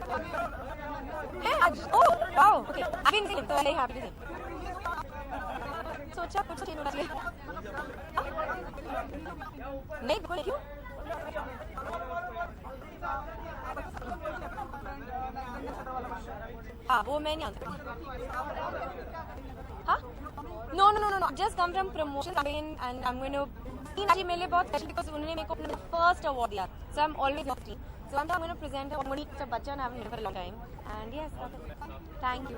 Hey, oh, wow. Okay, I've been seeing him, so I'm very happy to see him. सोचा कुछ change होना चाहिए. नहीं बिल्कुल क्यों? हाँ वो मैं नहीं आंसर. हाँ no. Just come from promotion campaign and I'm going to. Actually मेरे लिए बहुत special because उन्होंने मेरे को अपना first award दिया. So I'm always lucky. So I'm going to present her Moni Bachchan. I haven't met her for a long time. And yes, thank you.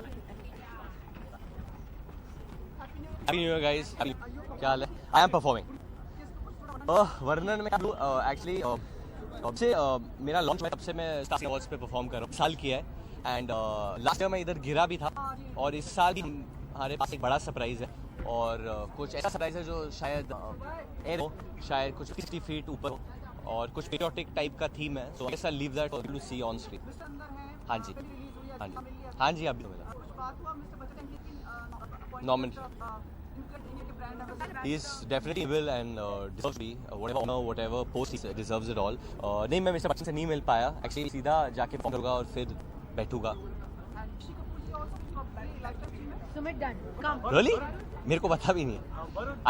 Happy New Year, guys. क्या हाल है? I am performing. वर्णन में actually तब से मेरा launch हुआ, तब से मैं स्टार अवार्ड्स पे परफॉर्म कर रहा हूँ. साल किया है एंड लास्ट ईयर मैं इधर गिरा भी था और इस साल भी हमारे पास एक बड़ा सरप्राइज है और कुछ ऐसा सरप्राइज है जो शायद एयर हो, शायद कुछ 50 फीट ऊपर हो और कुछ पेट्रियोटिक टाइप का थीम है. So I guess I leave that for you to see on screen. हाँ जी अभी मिला nominated. He is definitely will and deserves to be whatever post he deserves it all. नहीं मैं मिस्टर बच्चन से नहीं मिल पाया. एक्चुअली सीधा जाके परफॉर्म करूँगा और फिर बैठूंगा. Really? मेरे को पता भी नहीं.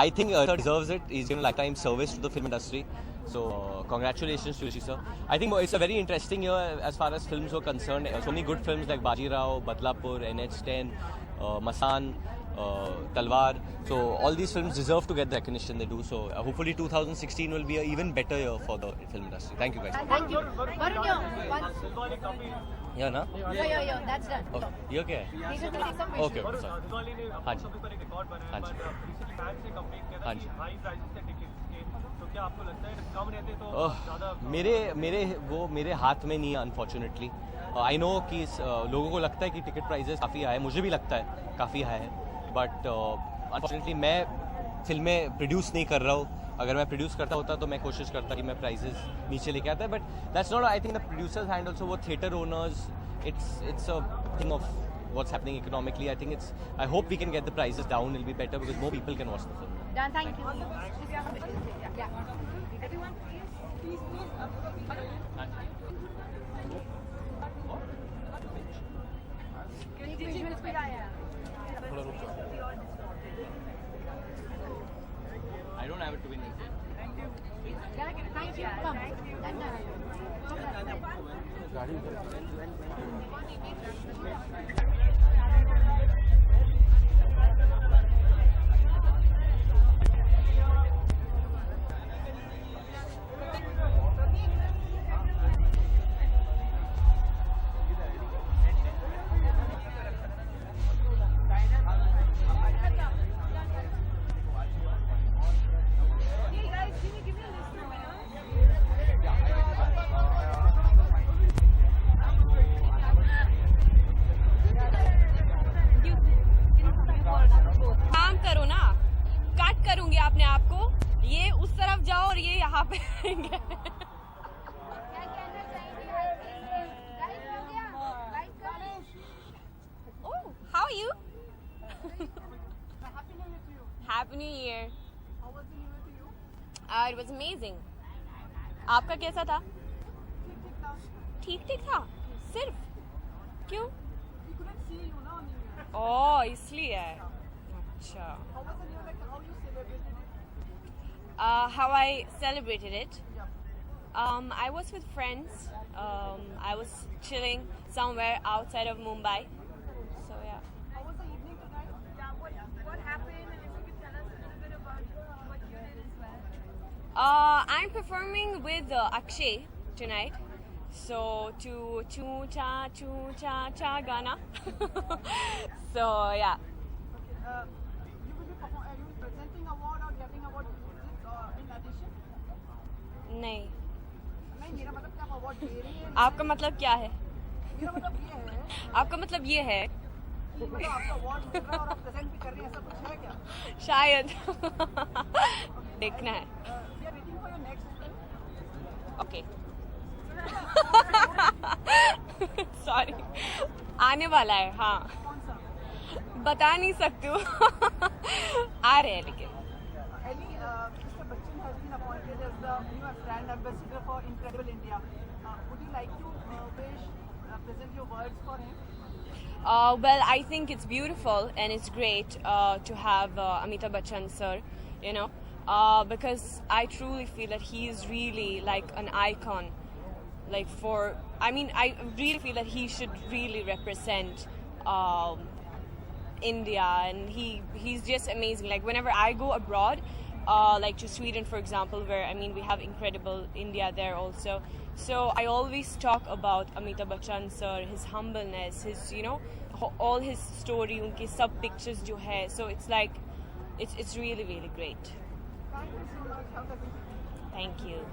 I think deserves it. He's given lifetime service to the film industry. So congratulations to Rishi sir. I think it's a very interesting year as far as films are concerned. So many good films like Bajirao, Badlapur, NH10, Masan. Talwar. So all these films deserve to get the recognition they do. So hopefully 2016 will be an even better year for the film industry. Thank you guys. Thank you. Yeah, na? Yo, that's done. Okay. You okay? He's just gonna take some Okay, sorry. हाँ जी. मेरे हाथ में नहीं है unfortunately. I know कि लोगों को लगता है कि टिकट प्राइजेस काफ़ी हाई है. मुझे भी लगता है काफ़ी हाई है. बट अनफॉर्चुनेटली मैं फिल्में प्रोड्यूस नहीं कर रहा हूँ. अगर मैं प्रोड्यूस करता होता तो मैं कोशिश करता कि मैं प्राइजेस नीचे लेके आता. But that's not. I think the producers and also वो theatre owners. It's a thing of what's happening economically. I think I hope we can get the prices down. It'll be better because more people can watch the film. Done. Thank you. Yeah. Everyone, please. I don't have it to win. Thank you. Come. काम करो ना, cut करूंगी अपने आप को, ये उस तरफ जाओ और ये यहाँ पे रहेंगे। Oh, how are you? Happy New Year. How was the New Year to you? It was amazing. आपका कैसा था? ठीक ठीक था, सिर्फ क्यों? We couldn't see you ना on New Year. ओह इसलिए अच्छा. How was the New Year? Like how you celebrated it? How I celebrated it? I was with friends. I was chilling somewhere outside of Mumbai. So yeah. How was the evening tonight? Yeah, what happened? And if you could tell us a little bit about what you did as well. I'm performing with Akshay tonight. So to choo cha Gana. So yeah. You will be presenting award or getting award in addition? नहीं. नहीं मेरा मतलब क्या award दे रही है? आपका मतलब क्या है? मेरा मतलब ये है. आपका मतलब ये है? कि मतलब आपका अवार्ड मिल रहा है और आप प्रेजेंट भी कर रही हैं, ऐसा कुछ है क्या? शायद. देखना है. We are waiting for your next film. Okay. Sorry आने वाला है. हाँ बता नहीं सकती हूँ. आ रहे हैं लेकिन. Ellie, Mr. Bachchan has been appointed as the new brand ambassador for Incredible India. Would you like to present your words for him? Well, I think it's beautiful and it's great to have Amitabh Bachchan sir, you know, because I truly feel that he is really like an icon. Like I really feel that he should really represent India, and he's just amazing. Like whenever I go abroad, like to Sweden, for example, where we have Incredible India there also. So I always talk about Amitabh Bachchan sir, his humbleness, his all his story, unki sab pictures jo hai. So it's like it's really really great. Thank you so much. Thank you.